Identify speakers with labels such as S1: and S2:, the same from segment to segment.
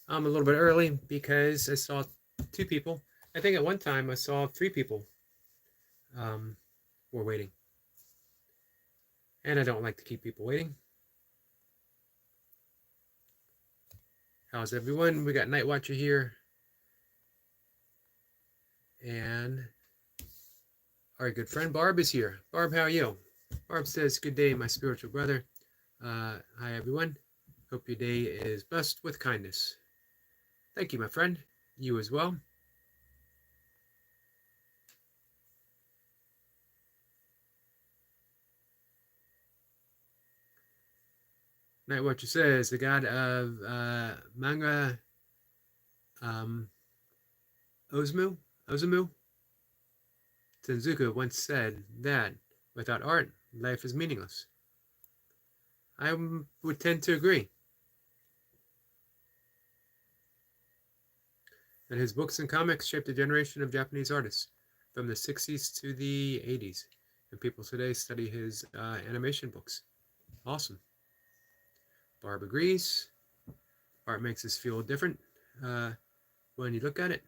S1: I'm a little bit early because I saw two people. I think at one time I saw three people um, were waiting. And I don't like to keep people waiting. How's everyone? We got Night Watcher here. And our good friend Barb is here. Barb, how are you? Barb says, "Good day, my spiritual brother." Hi, everyone. Hope your day is blessed with kindness. Thank you, my friend. You as well. Night Watcher says, the god of manga, um, Ozumu Tenzuka once said that without art, life is meaningless. I would tend to agree. And his books and comics shaped a generation of Japanese artists from the 60s to the 80s. And people today study his animation books. Awesome. Barb agrees. Art makes us feel different uh, when you look at it.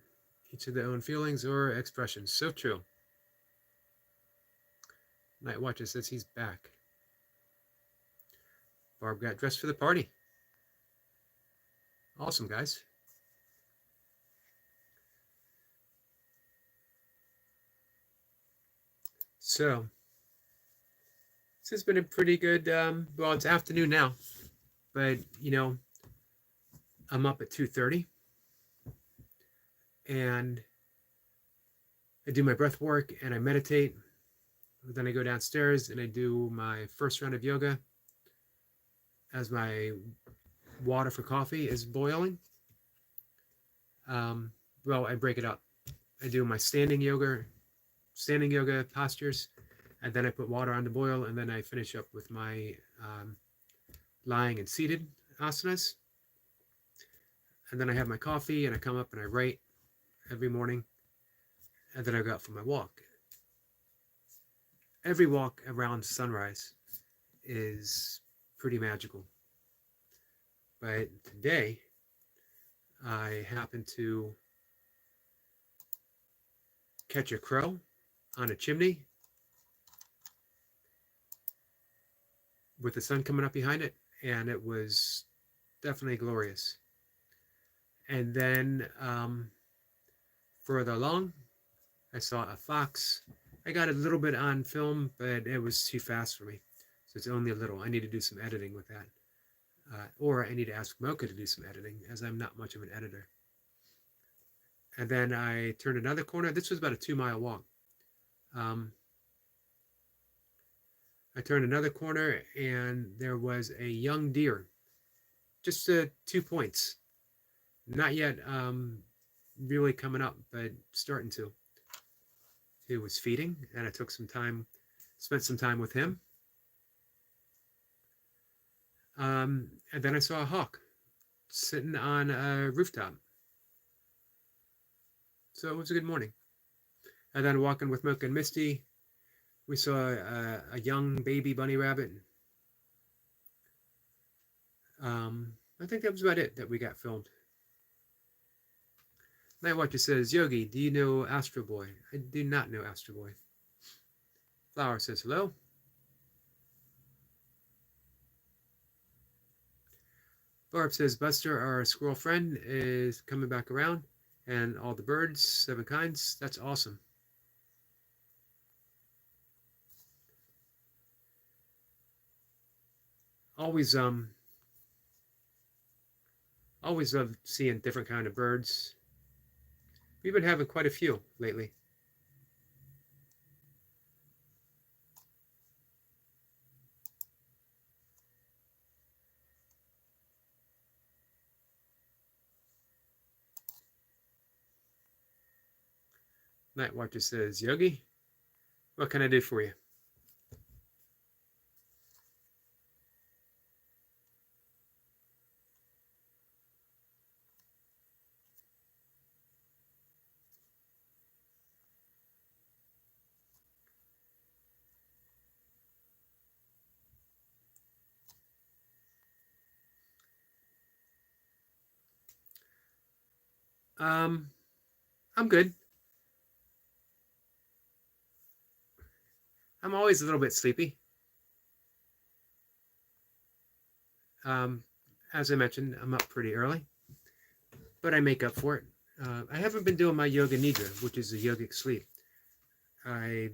S1: Each of their own feelings or expressions. So true. Night Watcher says he's back. Barb got dressed for the party. Awesome, guys. So, this has been a pretty good, well, it's afternoon now, but, I'm up at 2:30, and I do my breath work, and I meditate. Then I go downstairs, and I do my first round of yoga as my water for coffee is boiling. Well, I break it up. I do my standing yoga postures, and then I put water on to boil, and then I finish up with my lying and seated asanas. And then I have my coffee, and I come up and I write every morning, and then I go out for my walk. Every walk around sunrise is pretty magical. But today, I happened to catch a crow on a chimney with the sun coming up behind it, and it was definitely glorious. And then further along, I saw a fox. I got a little bit on film, but it was too fast for me. So it's only a little. I need to do some editing with that. Or I need to ask Mocha to do some editing, as I'm not much of an editor. And then I turned another corner. This was about a 2-mile walk. I turned another corner, and there was a young deer, just 2 points. Not yet really coming up, but starting to. He was feeding, and I took some time, spent some time with him. And then I saw a hawk sitting on a rooftop. So it was a good morning. And then walking with Mocha and Misty, we saw a young baby bunny rabbit. I think that was about it that we got filmed. Night Watcher says, "Yogi, do you know Astro Boy?" I do not know Astro Boy. Flower says hello. Barb says, "Buster, our squirrel friend, is coming back around, and all the birds, 7 kinds. That's awesome." Always always love seeing different kind of birds. We've been having quite a few lately. Night Watcher says, "Yogi, what can I do for you?" Um, I'm good. I'm always a little bit sleepy. Um, as I mentioned, I'm up pretty early, but I make up for it. I haven't been doing my yoga nidra, which is a yogic sleep. I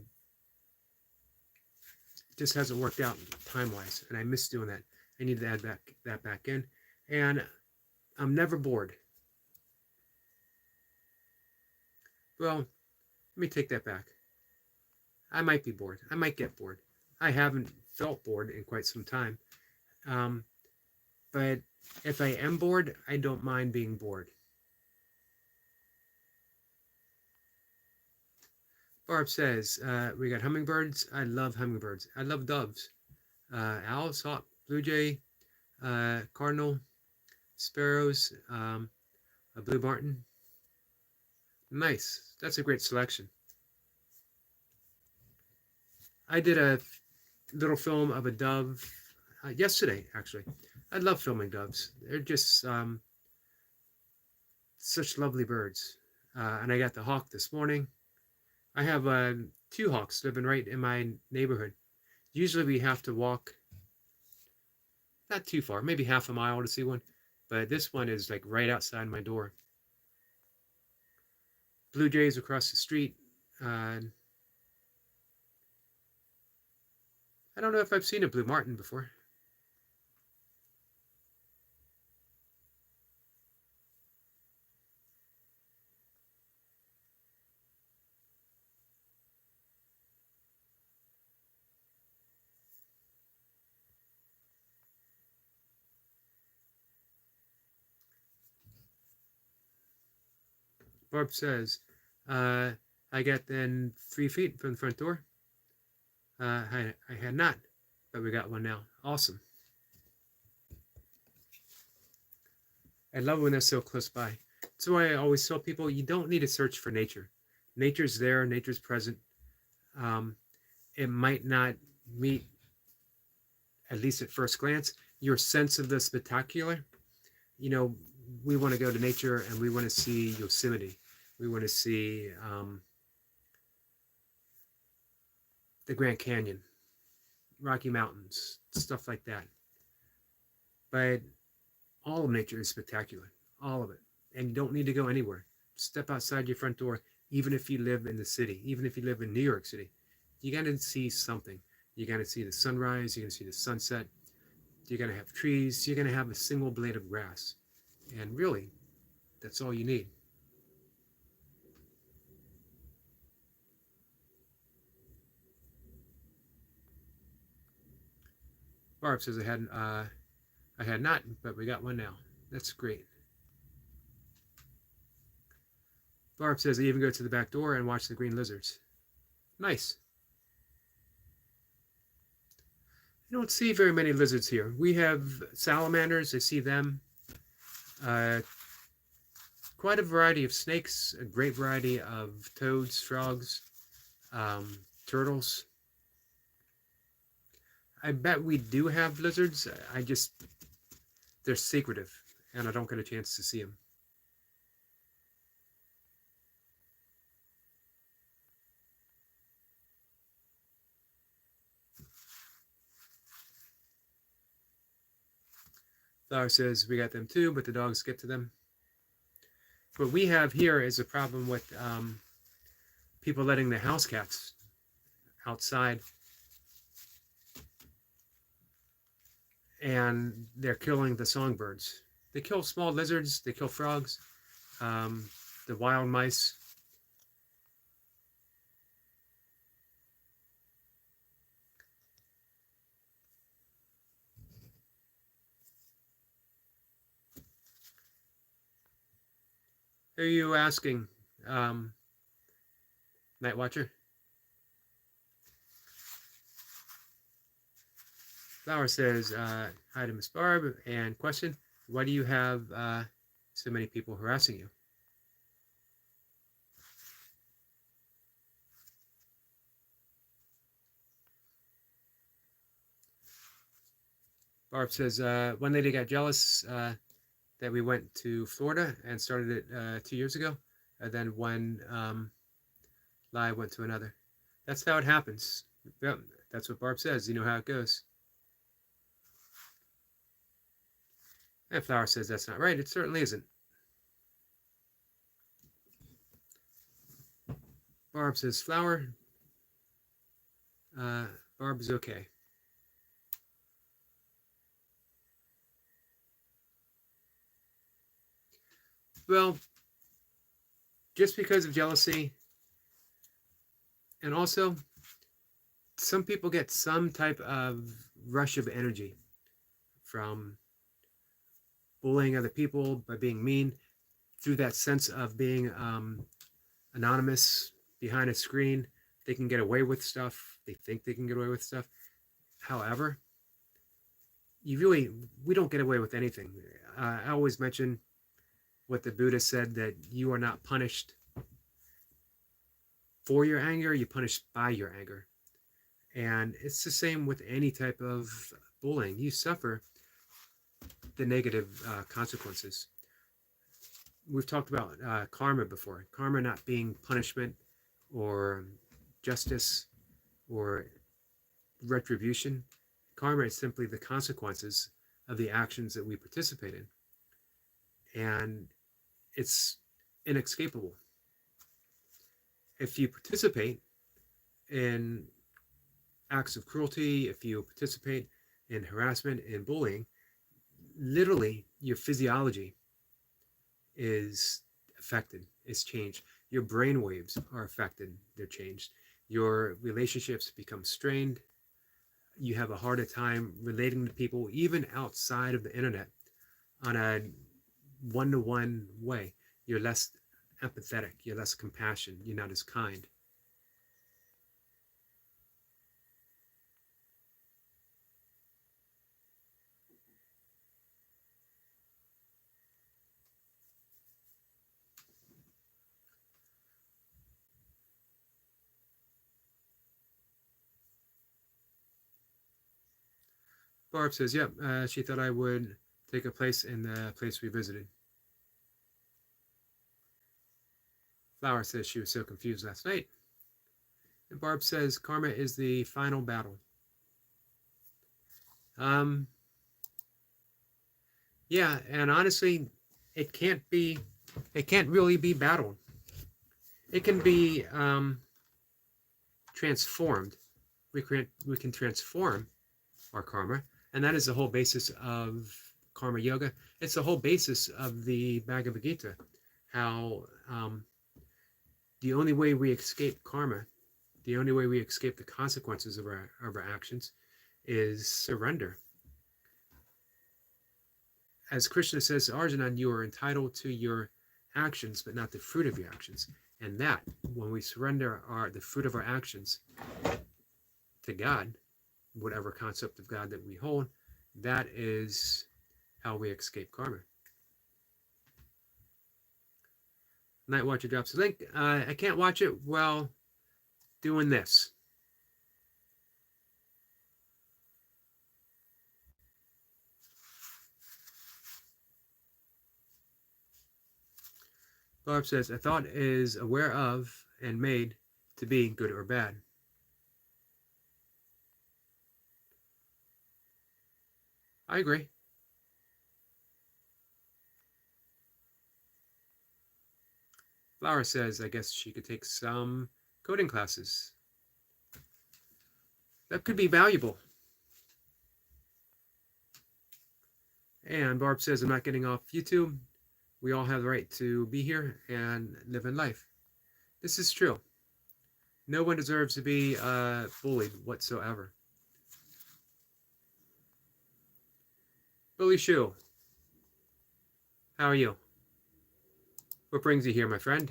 S1: just hasn't worked out time wise, and I miss doing that. I need to add that back in, and I'm never bored. Well, let me take that back. I might be bored. I might get bored. I haven't felt bored in quite some time. Um, but if I am bored, I don't mind being bored. Barb says, we got hummingbirds. I love hummingbirds. I love doves. Owls, hawk, blue jay, cardinal, sparrows, a blue martin. Nice. That's a great selection. I did a little film of a dove yesterday, actually. I love filming doves. They're just such lovely birds. And I got the hawk this morning. I have two hawks living right in my neighborhood. Usually we have to walk not too far, maybe half a mile to see one, but this one is like right outside my door. Blue jays across the street. Uh, I don't know if I've seen a blue martin before. Barb says, uh, I got then 3 feet from the front door. I had not, but we got one now. Awesome. I love when they're so close by. That's why I always tell people you don't need to search for nature. Nature's there, nature's present. Um, it might not meet, at least at first glance, your sense of the spectacular. You know, we want to go to nature and we want to see Yosemite. We want to see the Grand Canyon, Rocky Mountains, stuff like that. But all of nature is spectacular, all of it. And you don't need to go anywhere. Step outside your front door, even if you live in the city, even if you live in New York City. You got to see something. You got to see the sunrise, you're going to see the sunset, you're going to have trees, you're going to have a single blade of grass. And really, that's all you need. Barb says I had not, but we got one now. That's great. Barb says I even go to the back door and watch the green lizards. Nice. You don't see very many lizards here. We have salamanders, I see them. Uh, quite a variety of snakes, a great variety of toads, frogs, turtles. I bet we do have lizards. They're secretive, and I don't get a chance to see them. Flower says we got them too, but the dogs get to them. What we have here is a problem with people letting the house cats outside, and they're killing the songbirds. They kill small lizards, they kill frogs, the wild mice. Who are you asking, Night Watcher? Flower says, hi to Miss Barb, and question, why do you have so many people harassing you? Barb says, one lady got jealous that we went to Florida and started it 2 years ago. And then one lie went to another. That's how it happens. Yep, that's what Barb says. You know how it goes. And Flower says that's not right. It certainly isn't. Barb says Flower. Barb is okay. Well, just because of jealousy, and also some people get some type of rush of energy from bullying other people by being mean, through that sense of being anonymous behind a screen. They can get away with stuff. They think they can get away with stuff. However, we don't get away with anything. I always mention what the Buddha said, that you are not punished for your anger, you're punished by your anger. And it's the same with any type of bullying. You suffer the negative consequences. We've talked about karma before. Karma not being punishment or justice or retribution. Karma is simply the consequences of the actions that we participate in. And it's inescapable. If you participate in acts of cruelty, if you participate in harassment and bullying, literally your physiology is affected, is changed. Your brain waves are affected, they're changed. Your relationships become strained. You have a harder time relating to people, even outside of the internet, on a one-to-one way. You're less empathetic, you're less compassionate, you're not as kind. Barb says, yep, she thought I would take a place in the place we visited. Flower says she was so confused last night. And Barb says karma is the final battle. Yeah, and honestly, it can't really be battled. It can be transformed. We can transform our karma, and that is the whole basis of karma yoga. It's the whole basis of the Bhagavad Gita. How the only way we escape karma, the only way we escape the consequences of our actions, is surrender. As Krishna says to Arjuna, you are entitled to your actions, but not the fruit of your actions. And that, when we surrender the fruit of our actions to God, whatever concept of God that we hold, that is how we escape karma. Night Watcher drops a link. I can't watch it while doing this. Barb says, a thought is aware of and made to be good or bad. I agree. Flower says, I guess she could take some coding classes. That could be valuable. And Barb says, I'm not getting off YouTube. We all have the right to be here and live in life. This is true. No one deserves to be bullied whatsoever. Billy Shu, how are you? What brings you here, my friend?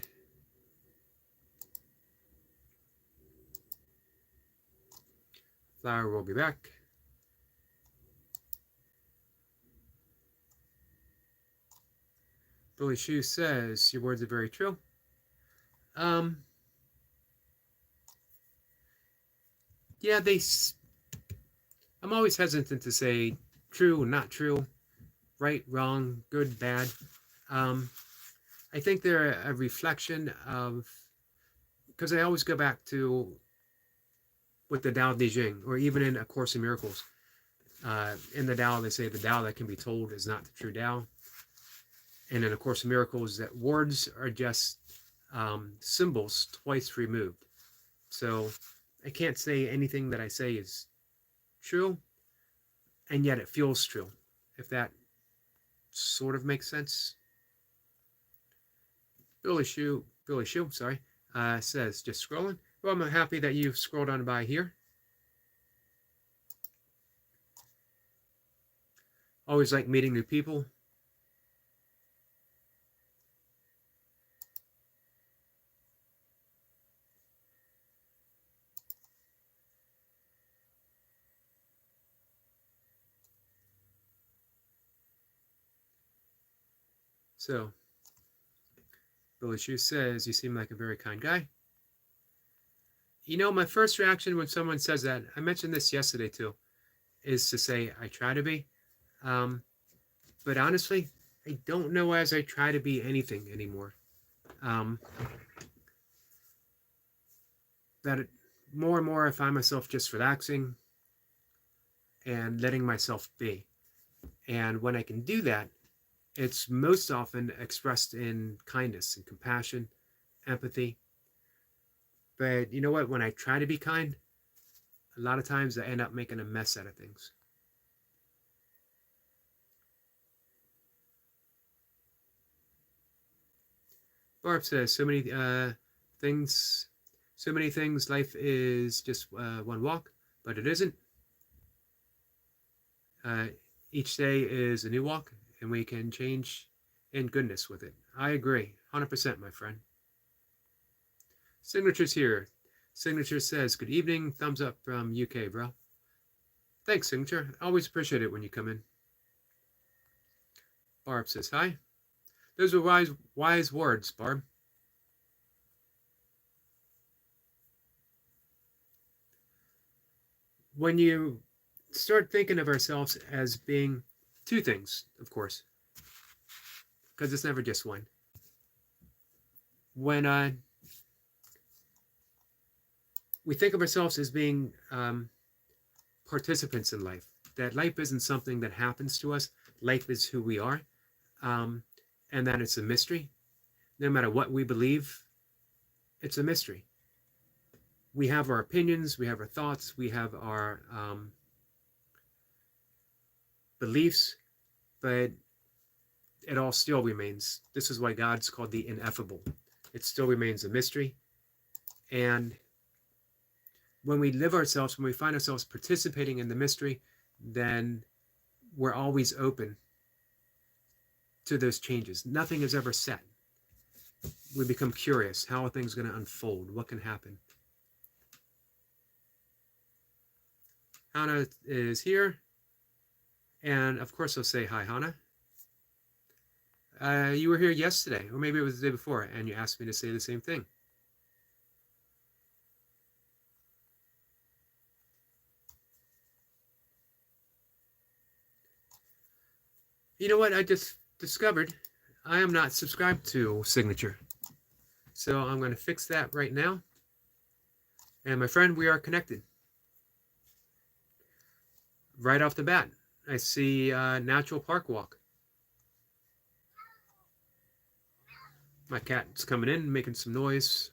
S1: Flower will be back. Billy Shu says, your words are very true. Yeah, I'm always hesitant to say true, not true, right, wrong, good, bad. Um, I think they're a reflection of, because I always go back to with the Tao Te Ching, or even in A Course in Miracles. In the Tao, they say the Tao that can be told is not the true Tao. And in A Course in Miracles, that words are just symbols twice removed. So I can't say anything that I say is true, and yet it feels true, if that sort of makes sense. Billy Shoe, sorry, says, just scrolling. Well, I'm happy that you've scrolled on by here. Always like meeting new people. So, Billy Shoe says, you seem like a very kind guy. You know, my first reaction when someone says that, I mentioned this yesterday too, is to say, I try to be. But honestly, I don't know as I try to be anything anymore. Um, that it, more and more I find myself just relaxing and letting myself be. And when I can do that, it's most often expressed in kindness and compassion, empathy. But you know what? When I try to be kind, a lot of times I end up making a mess out of things. Barb says, things, so many things. Life is just one walk, but it isn't. Uh, each day is a new walk, and we can change in goodness with it. I agree, 100%, my friend. Signature's here. Signature says, good evening, thumbs up from UK, bro. Thanks, Signature. Always appreciate it when you come in. Barb says, hi. Those were wise words, Barb. When you start thinking of ourselves as being two things, of course, because it's never just one. When we think of ourselves as being participants in life, that life isn't something that happens to us, life is who we are, and that it's a mystery. No matter what we believe, it's a mystery. We have our opinions, we have our thoughts, we have our beliefs, but it all still remains. This is why God's called the ineffable. It still remains a mystery. And when we live ourselves, when we find ourselves participating in the mystery, then we're always open to those changes. Nothing is ever set. We become curious. How are things going to unfold? What can happen? Hannah is here. And of course, I'll say hi, Hannah. You were here yesterday, or maybe it was the day before, and you asked me to say the same thing. You know what? I just discovered I am not subscribed to Signature. So I'm going to fix that right now. And my friend, we are connected. Right off the bat, I see Natural Park Walk. My cat's coming in, making some noise.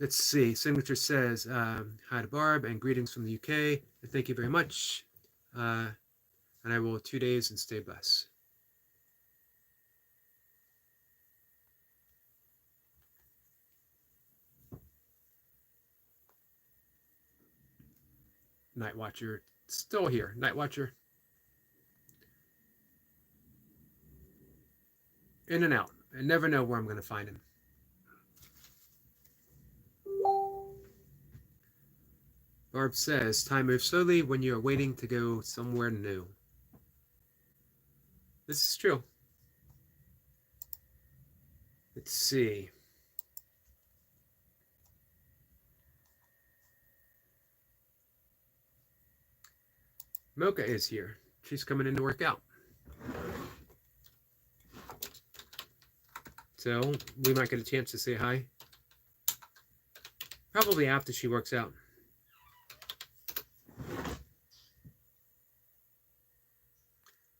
S1: Let's see. Signature says, hi to Barb and greetings from the UK. And thank you very much. And I will 2 days and stay blessed. Night Watcher still here. Night Watcher. In and out. I never know where I'm going to find him. Barb says, time moves slowly when you are waiting to go somewhere new. This is true. Let's see. Mocha is here. She's coming in to work out. So we might get a chance to say hi. Probably after she works out.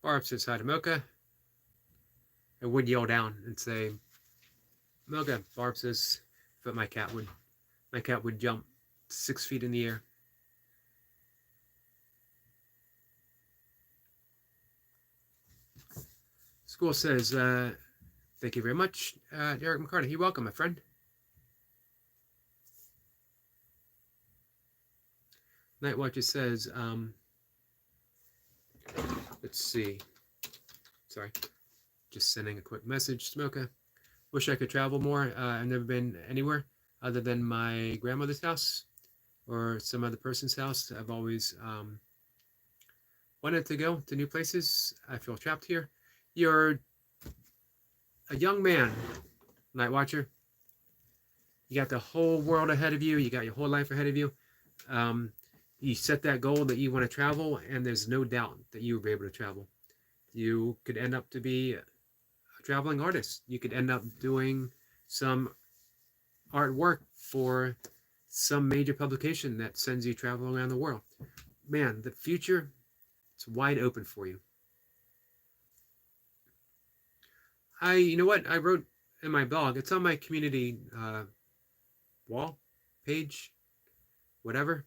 S1: Barb says hi to Mocha. I would yell down and say, Mocha. Barb says, but my cat would jump 6 feet in the air. School says, thank you very much, Eric McCarty. You're welcome, my friend. Night Watcher says, let's see. Sorry. Just sending a quick message. Smoka. Wish I could travel more. I've never been anywhere other than my grandmother's house or some other person's house. I've always wanted to go to new places. I feel trapped here. You're a young man, Night Watcher. You got the whole world ahead of you. You got your whole life ahead of you. You set that goal that you want to travel, and there's no doubt that you will be able to travel. You could end up to be a traveling artist. You could end up doing some artwork for some major publication that sends you traveling around the world. Man, the future, it's wide open for you. You know what? I wrote in my blog, it's on my community wall, page, whatever.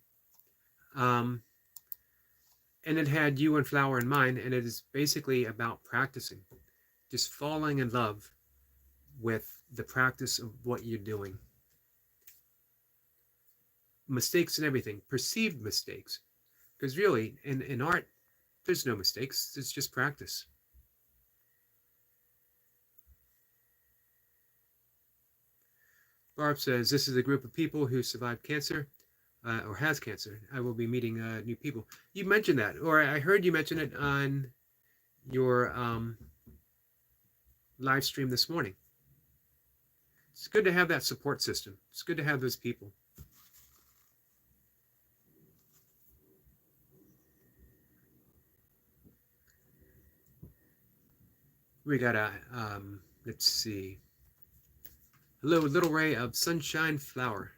S1: And it had you and Flower in mind, and it is basically about practicing, just falling in love with the practice of what you're doing. Mistakes and everything, perceived mistakes, because really, in art, there's no mistakes, it's just practice. Barb says, this is a group of people who survived cancer. Or has cancer. I will be meeting new people. You mentioned that, or I heard you mention it on your live stream this morning. It's good to have that support system. It's good to have those people. We got a, let's see. Hello, little ray of sunshine flower.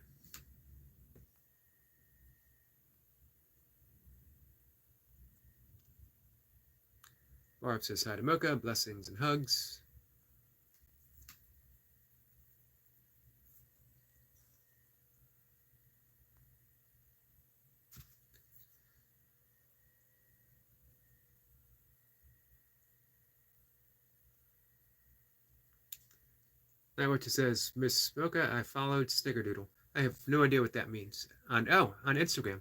S1: Barb says hi to Mocha, blessings and hugs. Night Watcher says, Miss Mocha, I followed Snickerdoodle. I have no idea what that means. On Instagram.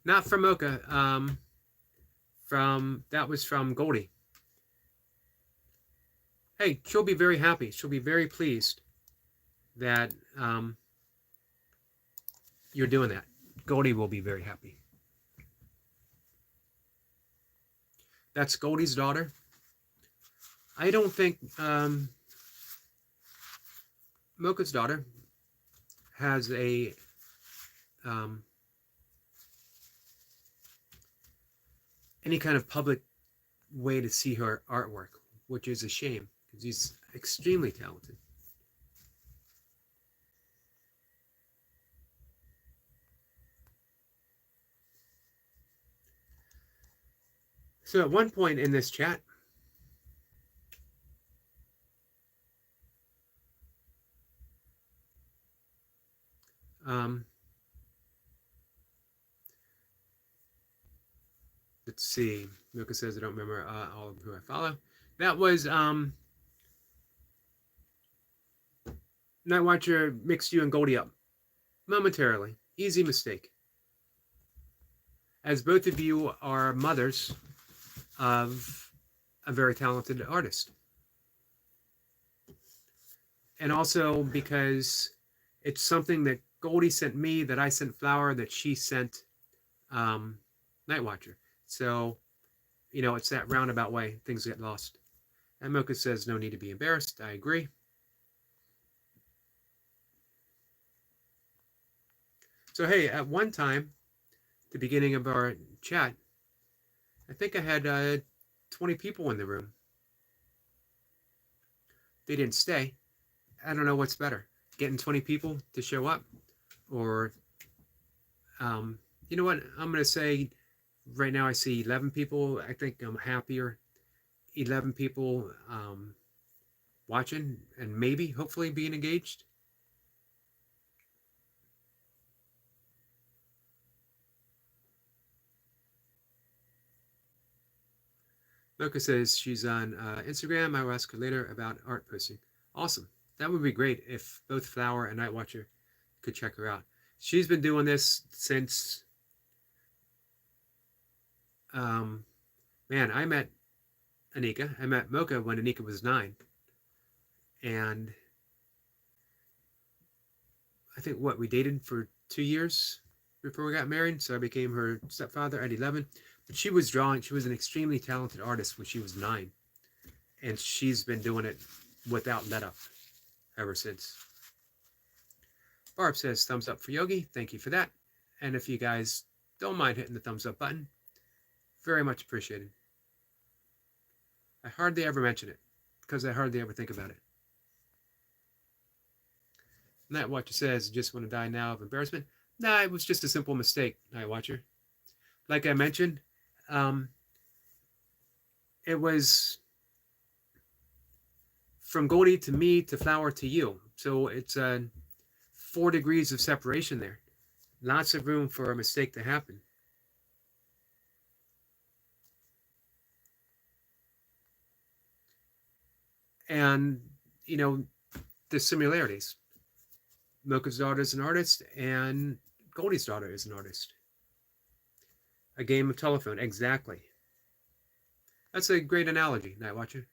S1: Not from Mocha. That was from Goldie. Hey, she'll be very happy. She'll be very pleased that you're doing that. Goldie will be very happy. That's Goldie's daughter. I don't think Mocha's daughter has a any kind of public way to see her artwork, which is a shame because she's extremely talented. So at one point in this chat, let's see. Milka says I don't remember all of who I follow. That was Night Watcher mixed you and Goldie up momentarily. Easy mistake. As both of you are mothers of a very talented artist. And also because it's something that Goldie sent me, that I sent Flower, that she sent Night Watcher. So, you know, it's that roundabout way things get lost. And Mocha says, no need to be embarrassed. I agree. So, hey, at one time, the beginning of our chat, I think I had 20 people in the room. They didn't stay. I don't know what's better, getting 20 people to show up, or um, you know what? I'm going to say right now I see 11 people. I think I'm happier. 11 people watching and maybe, hopefully, being engaged. Mocha says she's on Instagram. I will ask her later about art posting. Awesome. That would be great if both Flower and Night Watcher could check her out. She's been doing this since, um, man, I met Anika. I met Mocha when Anika was 9. And I think what, we dated for 2 years before we got married. So I became her stepfather at 11. But she was drawing. She was an extremely talented artist when she was 9. And she's been doing it without let up ever since. Barb says thumbs up for Yogi. Thank you for that. And if you guys don't mind hitting the thumbs up button, very much appreciated. I hardly ever mention it because I hardly ever think about it. Night Watcher says, just want to die now of embarrassment. Nah, it was just a simple mistake, Night Watcher. Like I mentioned, it was from Goldie to me to Flower to you. So it's 4 degrees of separation there. Lots of room for a mistake to happen. And, you know, the similarities. Mocha's daughter is an artist, and Goldie's daughter is an artist. A game of telephone, exactly. That's a great analogy, Night Watcher.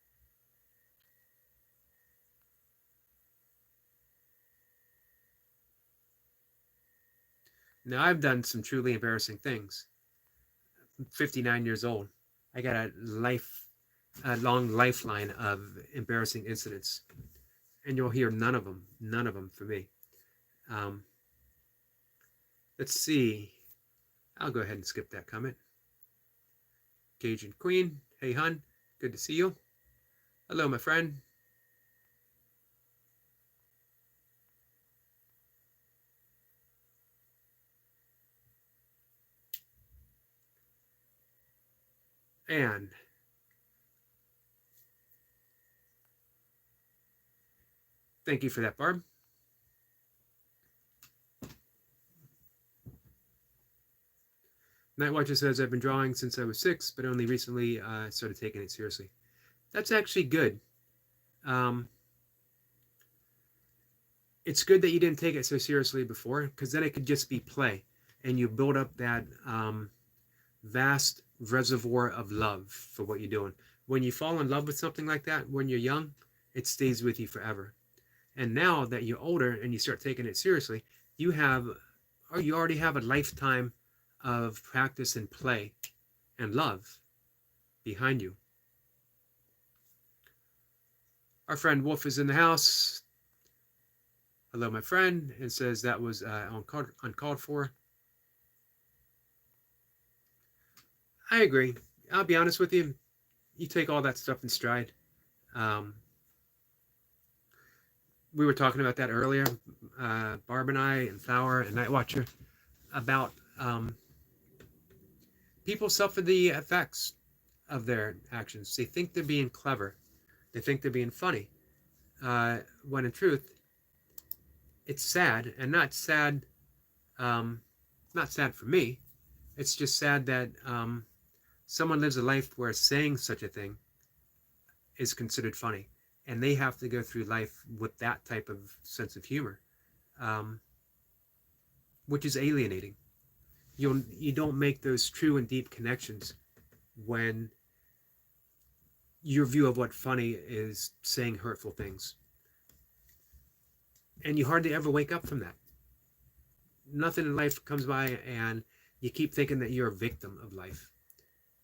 S1: Now, I've done some truly embarrassing things. I'm 59 years old. I got a long lifeline of embarrassing incidents, and you'll hear none of them for me. Let's see. I'll go ahead and skip that comment. Cajun Queen, hey hun, good to see you. Hello, my friend. And thank you for that, Barb. Night Watcher says, I've been drawing since I was 6, but only recently started taking it seriously. That's actually good. It's good that you didn't take it so seriously before, because then it could just be play. And you build up that vast reservoir of love for what you're doing. When you fall in love with something like that when you're young, it stays with you forever. And now that you're older and you start taking it seriously, you already have a lifetime of practice and play and love behind you. Our friend Wolf is in the house. Hello, my friend, and says that was uncalled for. I agree. I'll be honest with you. You take all that stuff in stride. We were talking about that earlier, Barb and I and Flower and Night Watcher, about people suffer the effects of their actions. They think they're being clever. They think they're being funny. When in truth, it's sad, and not sad for me. It's just sad that someone lives a life where saying such a thing is considered funny, and they have to go through life with that type of sense of humor, which is alienating. You don't make those true and deep connections when your view of what funny is saying hurtful things. And you hardly ever wake up from that. Nothing in life comes by and you keep thinking that you're a victim of life.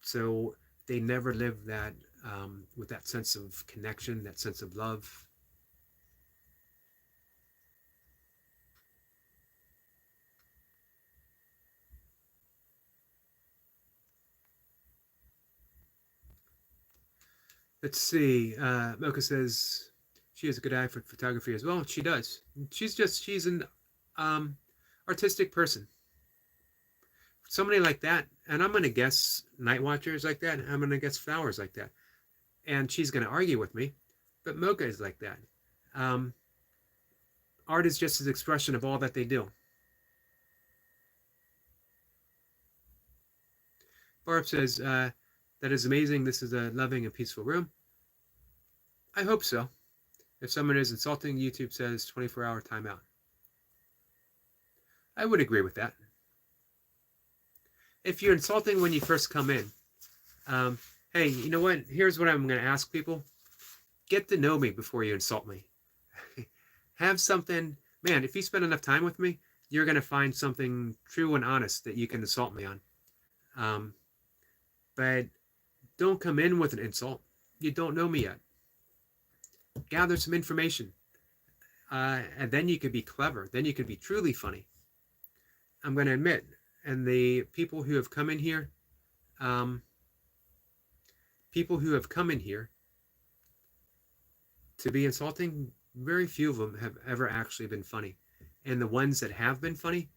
S1: So they never live that with that sense of connection, that sense of love. Let's see. Mocha says she has a good eye for photography as well. She does. She's an um, artistic person. Somebody like that, and I'm going to guess Night Watcher is like that. I'm going to guess Flowers like that. And she's going to argue with me, but Mocha is like that. Um, Art is just an expression of all that they do. Barb says, that is amazing. This is a loving and peaceful room. I hope so. If someone is insulting, YouTube says 24-hour timeout. I would agree with that. If you're insulting when you first come in, hey, you know what? Here's what I'm going to ask people. Get to know me before you insult me. Have something, man, if you spend enough time with me, you're going to find something true and honest that you can insult me on. But don't come in with an insult. You don't know me yet. Gather some information. And then you could be clever. Then you could be truly funny. I'm going to admit, and the people who have come in here, to be insulting, very few of them have ever actually been funny. And the ones that have been funny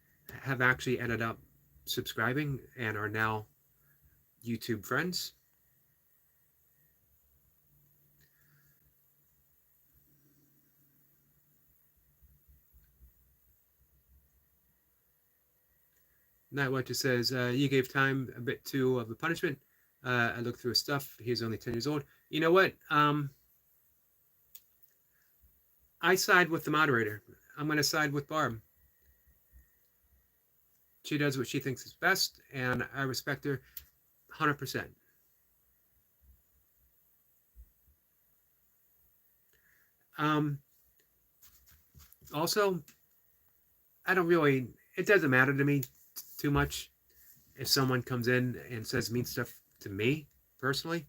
S1: have actually ended up subscribing and are now YouTube friends. Night Watcher says, you gave time a bit too of a punishment. I looked through his stuff. He's only 10 years old. You know what? I side with the moderator. I'm going to side with Barb. She does what she thinks is best, and I respect her 100%. Also, I don't really, it doesn't matter to me too much if someone comes in and says mean stuff to me personally.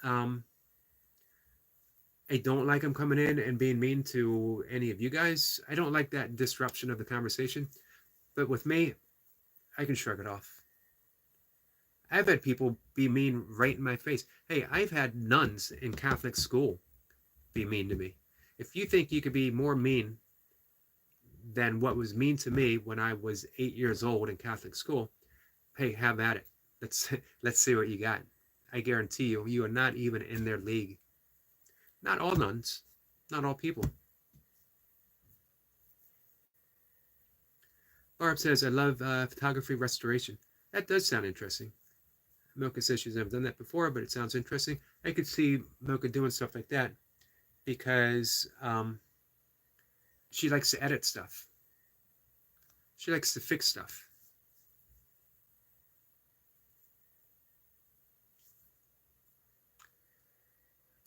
S1: I don't like them coming in and being mean to any of you guys. I don't like that disruption of the conversation. But with me, I can shrug it off. I've had people be mean right in my face. Hey, I've had nuns in Catholic school be mean to me. If you think you could be more mean than what was mean to me when I was 8 years old in Catholic school, hey, have at it. Let's see what you got. I guarantee you, you are not even in their league. Not all nuns, not all people. Barb says, I love photography restoration. That does sound interesting. Mocha says she's never done that before, but it sounds interesting. I could see Mocha doing stuff like that because she likes to edit stuff. She likes to fix stuff.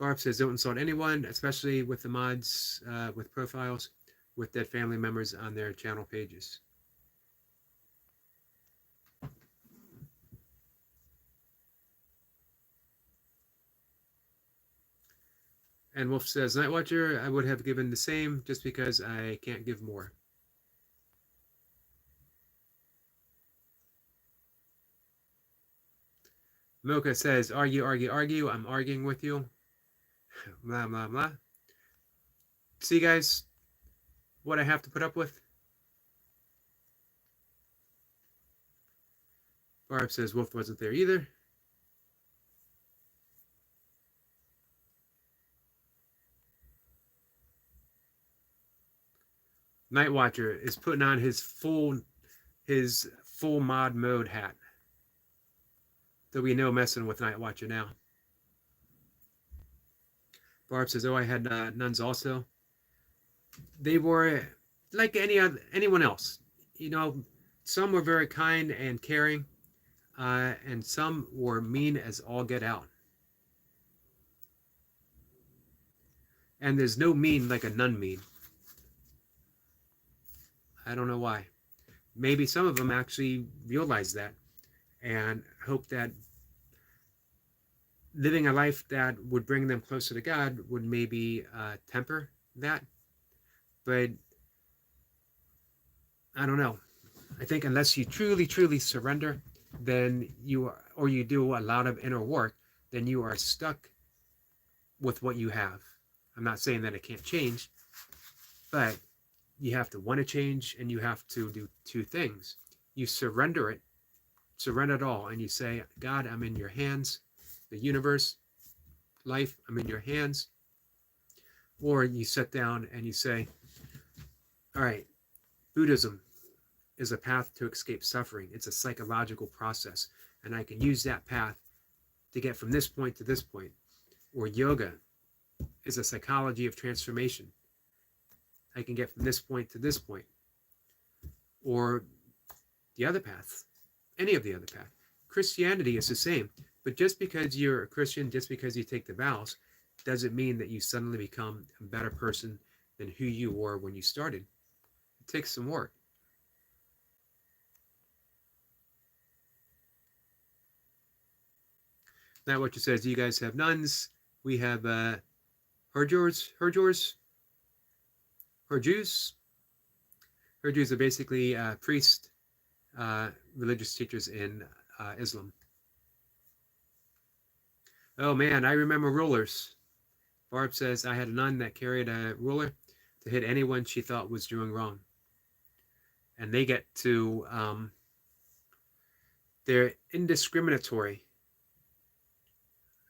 S1: Barb says, don't insult anyone, especially with the mods with profiles with dead family members on their channel pages. And Wolf says, Night Watcher, I would have given the same just because I can't give more. Mocha says, argue, argue, argue. I'm arguing with you. Blah, blah, blah. See, guys, what I have to put up with? Barb says, Wolf wasn't there either. Night Watcher is putting on his full mod mode hat. There'll be no messing with Night Watcher now. Barb says, oh, I had nuns also. They were like anyone else. You know, some were very kind and caring, and some were mean as all get out. And there's no mean like a nun mean. I don't know why. Maybe some of them actually realize that and hope that living a life that would bring them closer to God would maybe temper that. But I don't know. I think unless you truly, truly surrender, then you do a lot of inner work, then you are stuck with what you have. I'm not saying that it can't change, but you have to want to change, and you have to do two things. You surrender it all, and you say, God, I'm in your hands. The universe, life, I'm in your hands. Or you sit down and you say, all right, Buddhism is a path to escape suffering. It's a psychological process, and I can use that path to get from this point to this point. Or yoga is a psychology of transformation. I can get from this point to this point. Or the other path, any of the other path. Christianity is the same, but just because you're a Christian, just because you take the vows, doesn't mean that you suddenly become a better person than who you were when you started. It takes some work. Now what you says, you guys have nuns. We have Herjurs. Herjus are basically priests, religious teachers in Islam. Oh man, I remember rulers. Barb says, I had a nun that carried a ruler to hit anyone she thought was doing wrong. And they get to, they're indiscriminatory.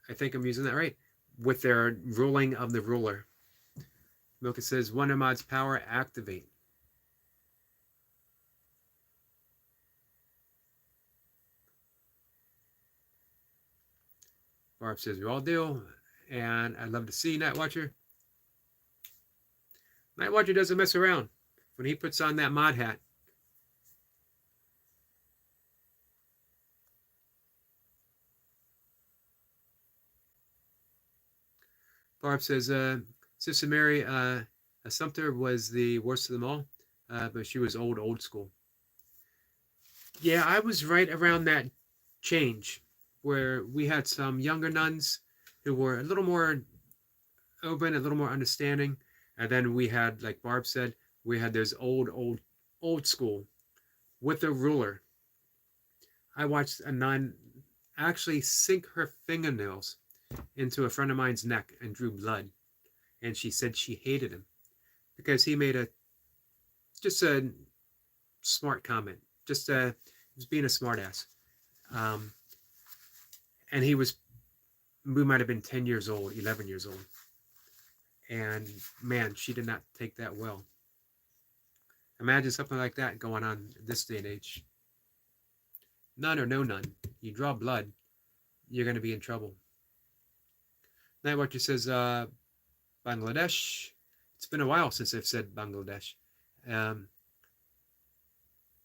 S1: I think I'm using that right. With their ruling of the ruler. Milka says, Wonder Mod's power activate. Barb says, we all do. And I'd love to see Night Watcher. Night Watcher doesn't mess around. When he puts on that mod hat. Barb says, Sister Mary Assumptor was the worst of them all, but she was old school. Yeah, I was right around that change where we had some younger nuns who were a little more open, a little more understanding. And then we had, like Barb said, we had those old school with a ruler. I watched a nun actually sink her fingernails into a friend of mine's neck and drew blood. And she said she hated him because he made just a smart comment. He was being a smartass. And we might have been 10 years old, 11 years old. And man, she did not take that well. Imagine something like that going on this day and age. None or no none. You draw blood, you're going to be in trouble. Night Watcher says, Bangladesh. It's been a while since I've said Bangladesh.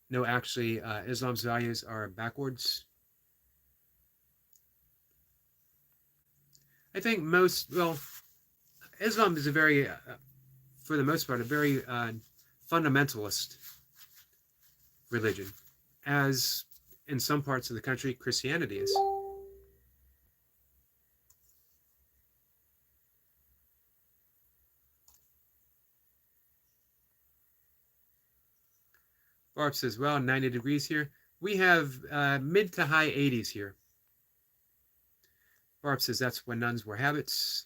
S1: No, actually, Islam's values are backwards. I think Islam is a very, for the most part, a very fundamentalist religion, as in some parts of the country, Christianity is. Barb says, well, 90 degrees here. We have mid to high 80s here. Barb says that's when nuns were habits.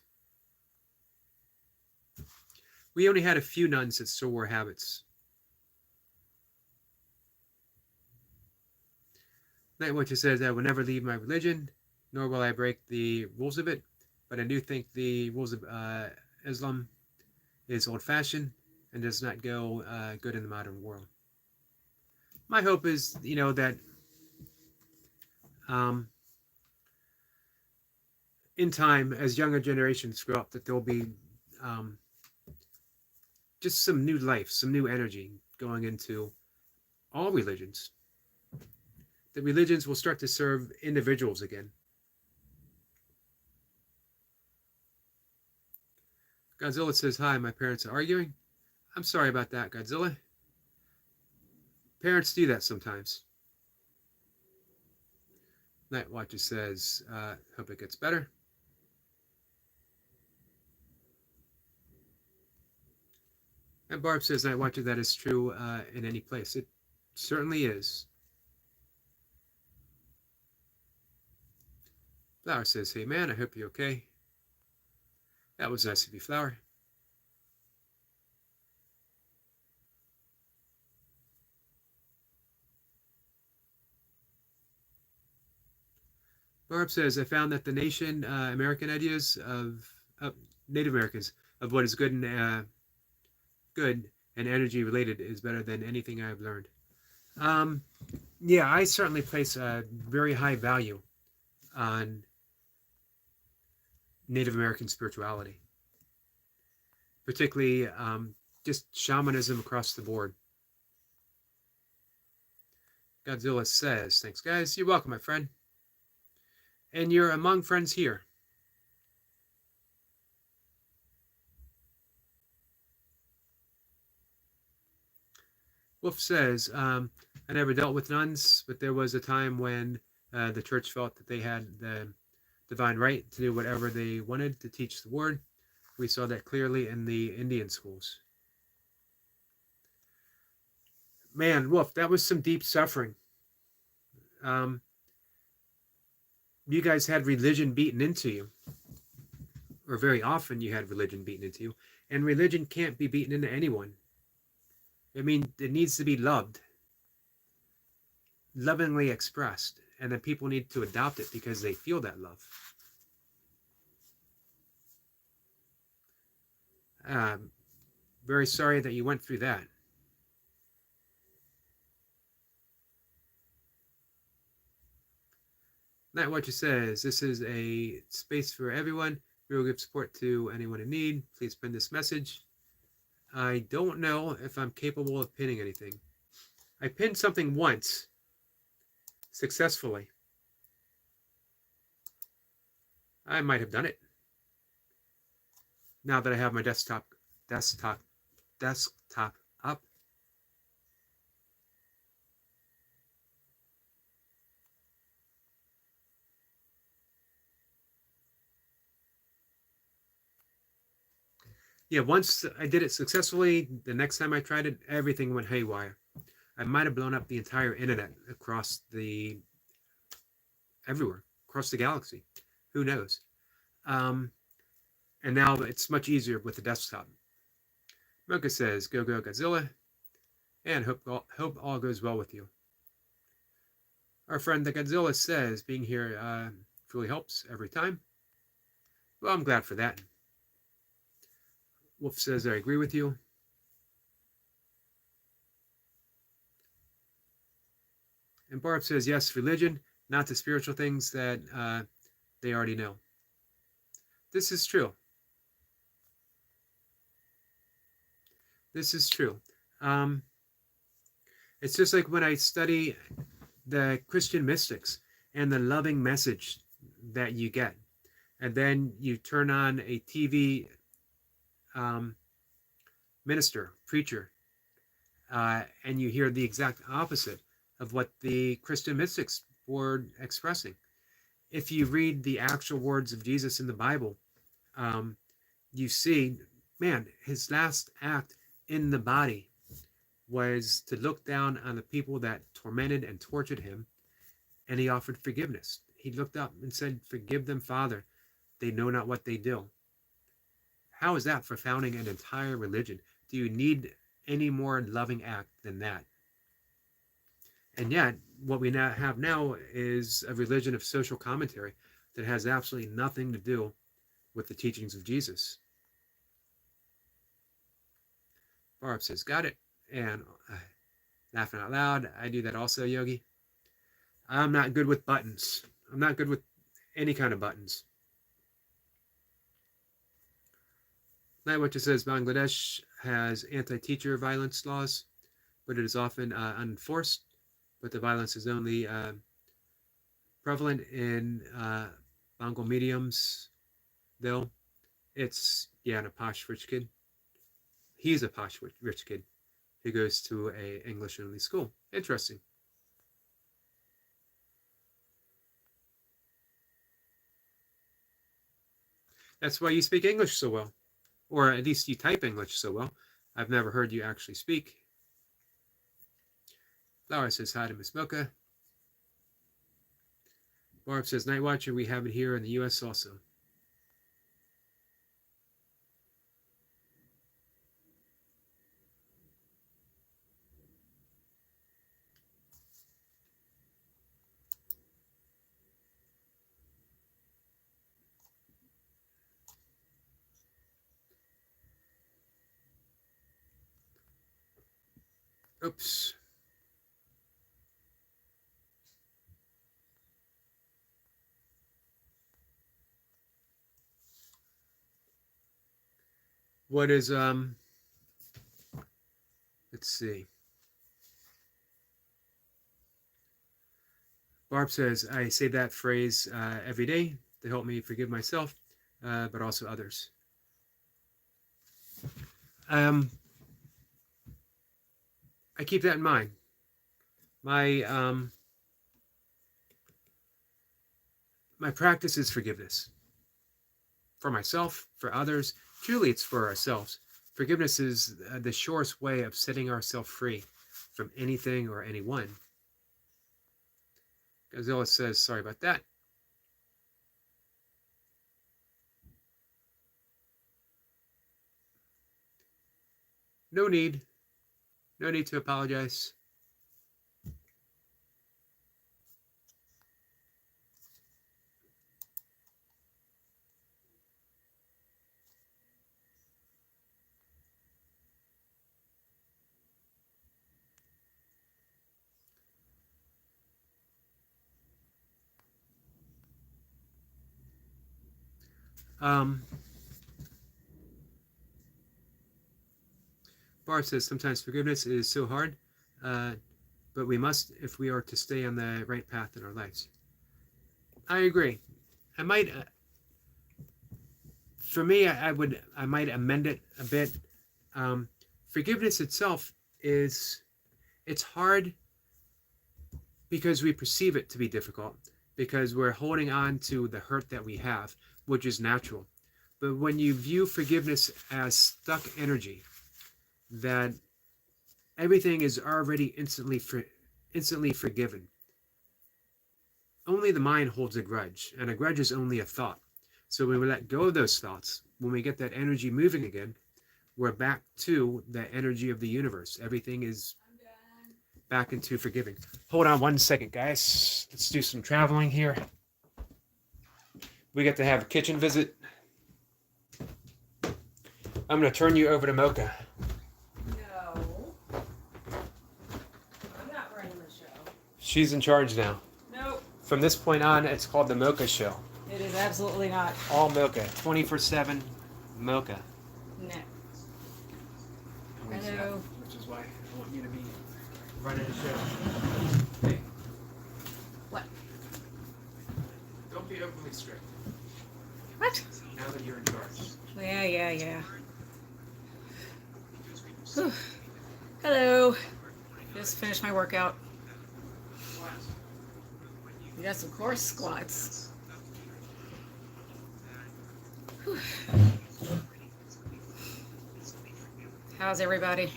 S1: We only had a few nuns that still wore habits. Night Watcher says, I will never leave my religion, nor will I break the rules of it. But I do think the rules of Islam is old-fashioned and does not go good in the modern world. My hope is, that in time, as younger generations grow up, that there'll be just some new life, some new energy going into all religions. The religions will start to serve individuals again. Godzilla says, hi, my parents are arguing. I'm sorry about that, Godzilla. Parents do that sometimes. Night Watcher says, hope it gets better. And Barb says, Night Watcher, that is true in any place. It certainly is. Flower says, hey man, I hope you're okay. That was nice of you, Flower. Barb says, I found that the nation American ideas of Native Americans of what is good and energy related is better than anything I've learned. Um, yeah, I certainly place a very high value on Native American spirituality, particularly just shamanism across the board. Godzilla says, thanks, guys. You're welcome, my friend. And you're among friends here. Wolf says, I never dealt with nuns, but there was a time when the church felt that they had the divine right to do whatever they wanted to teach the word. We saw that clearly in the Indian schools. Man, Wolf, that was some deep suffering. You guys had religion beaten into you, or very often you had religion beaten into you, and religion can't be beaten into anyone. I mean, it needs to be loved, lovingly expressed, and then people need to adopt it because they feel that love. Very sorry that you went through that. Night Watcher says, this is a space for everyone. We will give support to anyone in need. Please pin this message. I don't know if I'm capable of pinning anything. I pinned something once, successfully. I might have done it. Now that I have my desktop up. Yeah, once I did it successfully, the next time I tried it, everything went haywire. I might have blown up the entire internet everywhere, across the galaxy. Who knows? And now it's much easier with the desktop. Mocha says, go, go, Godzilla, and hope all goes well with you. Our friend the Godzilla says, being here really helps every time. Well, I'm glad for that. Wolf says, I agree with you. And Barb says, yes, religion, not the spiritual things that they already know. This is true. This is true. It's just like when I study the Christian mystics and the loving message that you get. And then you turn on a TV minister, preacher, and you hear the exact opposite of what the Christian mystics were expressing. If you read the actual words of Jesus in the Bible, you see, man, his last act in the body was to look down on the people that tormented and tortured him, and he offered forgiveness. He looked up and said, forgive them, Father. They know not what they do. How is that for founding an entire religion? Do you need any more loving act than that? And yet, what we now have now is a religion of social commentary that has absolutely nothing to do with the teachings of Jesus. Barb says, got it. And laughing out loud, I do that also, Yogi. I'm not good with buttons. I'm not good with any kind of buttons. Night Watcher says Bangladesh has anti-teacher violence laws, but it is often unenforced. But the violence is only prevalent in Bengal mediums, though. It's, a posh rich kid. He's a posh rich kid who goes to a English-only school. Interesting. That's why you speak English so well. Or at least you type English so well. I've never heard you actually speak. Flower says hi to Miss Mocha. Barb says, Night Watcher, we have it here in the U.S. also. Oops. What is let's see. Barb says, I say that phrase every day to help me forgive myself, but also others. I keep that in mind. My my practice is forgiveness for myself, for others. Truly, it's for ourselves. Forgiveness is the surest way of setting ourselves free from anything or anyone. Godzilla says, sorry about that. No need. No need to apologize. Barb says, sometimes forgiveness is so hard, but we must if we are to stay on the right path in our lives. I agree. I might, for me, I might amend it a bit. Forgiveness itself it's hard because we perceive it to be difficult, because we're holding on to the hurt that we have, which is natural. But when you view forgiveness as stuck energy, that everything is already instantly forgiven. Only the mind holds a grudge, and a grudge is only a thought. So when we let go of those thoughts, when we get that energy moving again, we're back to the energy of the universe. Everything is back into forgiving. Hold on one second, guys. Let's do some traveling here. We get to have a kitchen visit. I'm going to turn you over to Mocha.
S2: No. I'm not running the show.
S1: She's in charge now.
S2: Nope.
S1: From this point on, it's called the Mocha Show.
S2: It is absolutely not.
S1: All Mocha. 24/7 Mocha.
S2: No. Hello.
S1: Which is why I want you to be running the show. Hey.
S2: What?
S1: Don't be overly strict.
S2: What?
S1: Now that you're in charge.
S2: Yeah. Whew. Hello. Just finished my workout. Yes, of course, squats. Whew. How's everybody?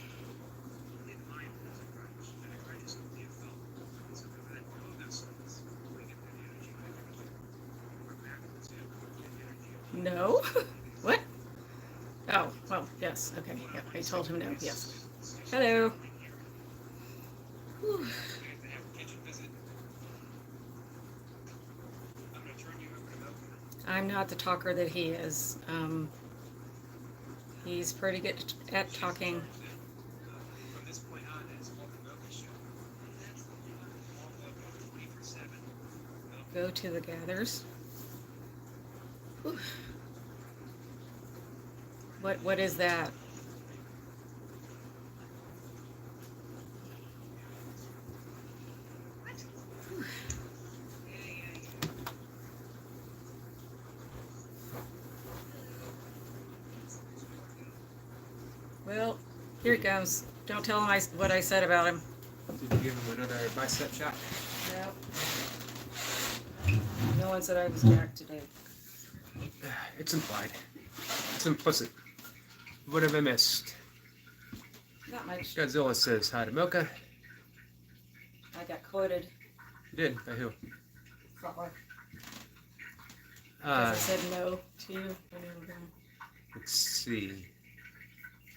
S2: No? What? Oh, well, yes. Okay. Yep, I told him no. Yes. Hello. Whew. I'm not the talker that he is. He's pretty good at talking. Go to the gathers. Whew. What is that? Well, here it comes. Don't tell him what I said about him.
S1: Did you give him another bicep shot?
S2: No. No one said I was jacked today.
S1: It's implied. It's implicit. What have I missed?
S2: Not much.
S1: Godzilla says hi to Mocha.
S2: I got quoted.
S1: You did? By who?
S2: Because I said no to you when you were gone.
S1: Let's see.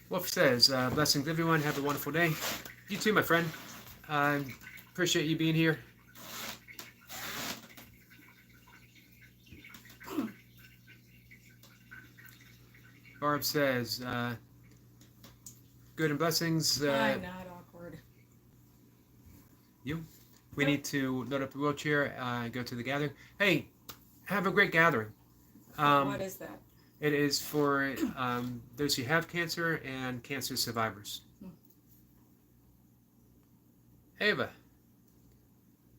S1: Wolf says, blessings everyone. Have a wonderful day. You too, my friend. Appreciate you being here. Barb says, good and blessings.
S2: I'm not awkward.
S1: You? We
S2: Yep.
S1: need to load up the wheelchair and go to the gathering. Hey, have a great gathering.
S2: What is that?
S1: It is for those who have cancer and cancer survivors. Ava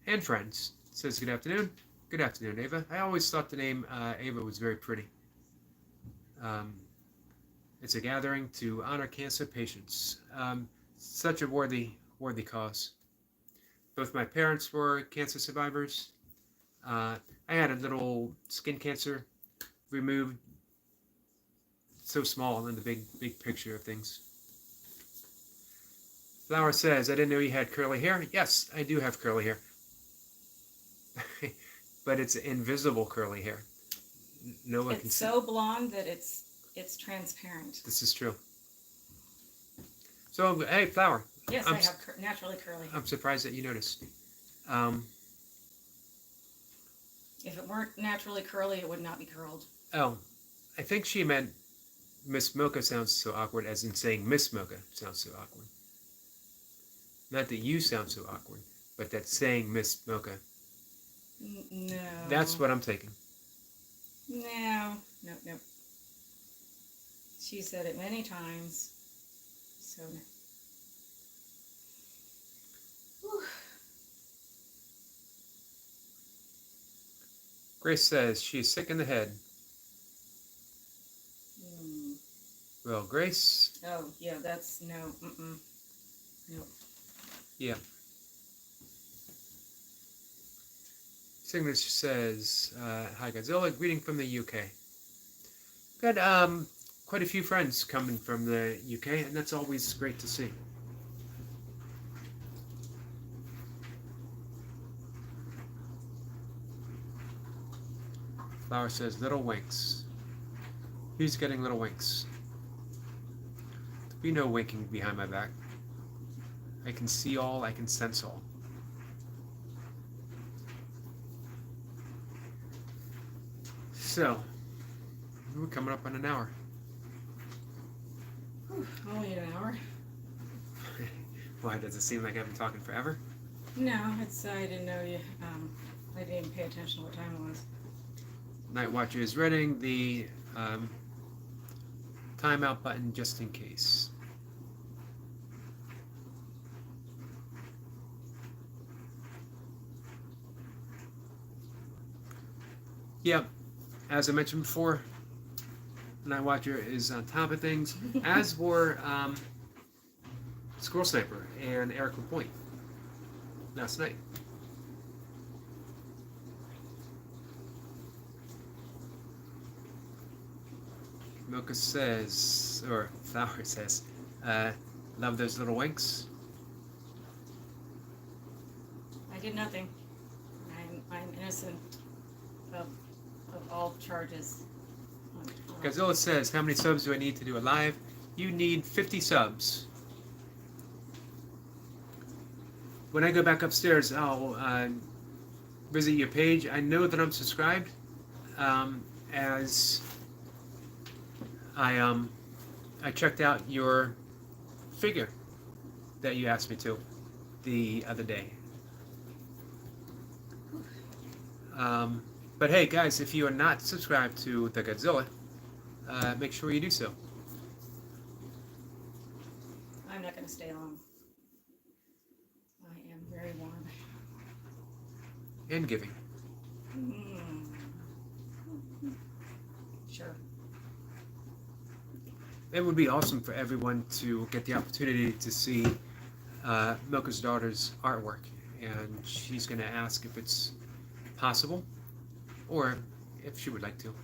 S1: and friends says good afternoon. Good afternoon, Ava. I always thought the name Ava was very pretty. Um, it's a gathering to honor cancer patients. Such a worthy cause. Both my parents were cancer survivors. I had a little skin cancer removed, so small in the big picture of things. Flower says, I didn't know you had curly hair. Yes, I do have curly hair. But it's invisible curly hair. No one can
S2: It's
S1: see.
S2: so blonde that it's transparent.
S1: This is true. So, hey, Flower.
S2: Yes, I have naturally curly hair.
S1: I'm surprised that you noticed.
S2: If it weren't naturally curly, it would not be curled.
S1: Oh, I think she meant Miss Mocha sounds so awkward, as in saying Miss Mocha sounds so awkward. Not that you sound so awkward, but that saying Miss Mocha.
S2: No.
S1: That's what I'm taking.
S2: No. She said it many times. So. Whew.
S1: Grace says she is sick in the head. Well, Grace.
S2: Oh, yeah, that's no. No.
S1: Yeah. Signature says, hi Godzilla, greeting from the UK. Got quite a few friends coming from the UK, and that's always great to see. Flower says, little winks. Who's getting little winks? There'll be no winking behind my back. I can see all, I can sense all. So, we're coming up on an hour.
S2: Whew, only an hour.
S1: Why, does it seem like I've been talking forever?
S2: No, I didn't know you. I didn't even pay attention to what time it was.
S1: Night Watcher is reading the timeout button just in case. Yep, as I mentioned before, Night Watcher is on top of things, as were Squirrel Sniper and Eric LaPointe last night. Mocha says, or Flower says, love those little winks.
S2: I did nothing. I'm innocent of all charges.
S1: Godzilla says, how many subs do I need to do a live? You need 50 subs. When I go back upstairs, I'll visit your page. I know that I'm subscribed, as I checked out your figure that you asked me to the other day. But hey, guys, if you are not subscribed to the Godzilla, make sure you do so.
S2: I'm not going to stay long. I am very warm.
S1: And giving.
S2: Sure.
S1: It would be awesome for everyone to get the opportunity to see Milka's daughter's artwork, and she's going to ask if it's possible, or if she would like to.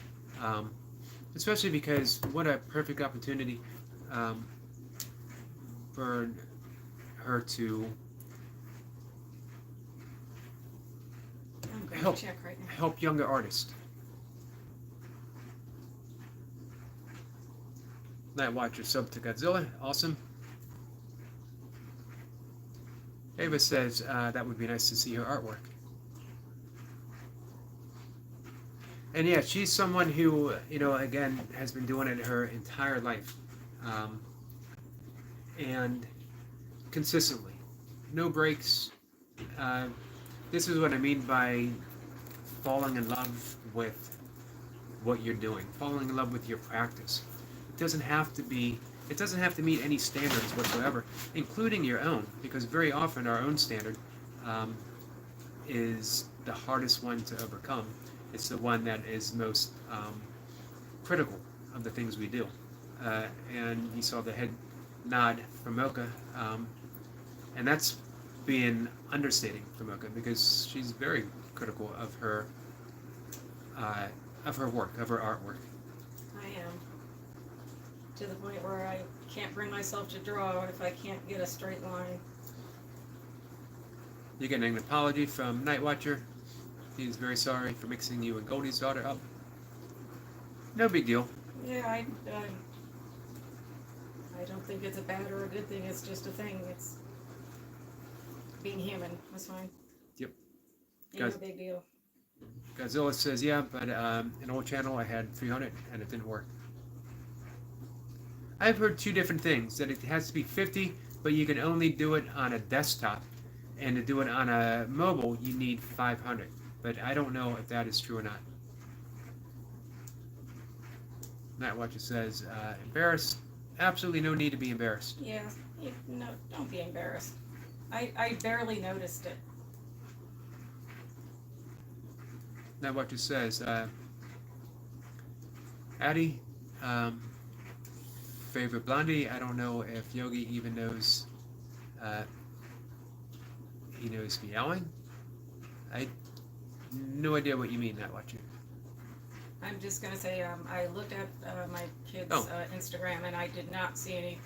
S1: Especially because what a perfect opportunity for her to
S2: I'm going
S1: help
S2: to check right now.
S1: help younger artists. Night Watcher sub to Godzilla, awesome. Ava says that would be nice to see her artwork. And yeah, she's someone who, you know, again, has been doing it her entire life. And consistently. No breaks, uh, this is what I mean by falling in love with what you're doing, falling in love with your practice. It doesn't have to be. It doesn't have to meet any standards whatsoever, including your own, because very often our own standard um, is the hardest one to overcome. It's the one that is most critical of the things we do. And you saw the head nod from Mocha, and that's being understating for Mocha because she's very critical uh, of her work, of her artwork.
S2: I am. To the point where I can't bring myself to draw if I can't get a straight line.
S1: You're getting an apology from Night Watcher. He's very sorry for mixing you and Goldie's daughter up. No big deal.
S2: Yeah, I don't think it's a bad or a good thing. It's just a thing. It's being human. That's fine.
S1: Yep.
S2: Ain't no
S1: Guys-
S2: big deal.
S1: Godzilla says, yeah, but an old channel I had 300 and it didn't work. I've heard two different things, that it has to be 50, but you can only do it on a desktop. And to do it on a mobile, you need 500. But I don't know if that is true or not. Night Watcher says, embarrassed? Absolutely no need to be embarrassed.
S2: Yeah, no, don't be embarrassed. I barely noticed it.
S1: Night Watcher says, Addie, favorite blondie. I don't know if Yogi even knows. He knows meowing. I no idea what you mean, Night Watcher.
S2: I'm just gonna say, I looked at my kid's
S1: Oh.
S2: Instagram and I did not see any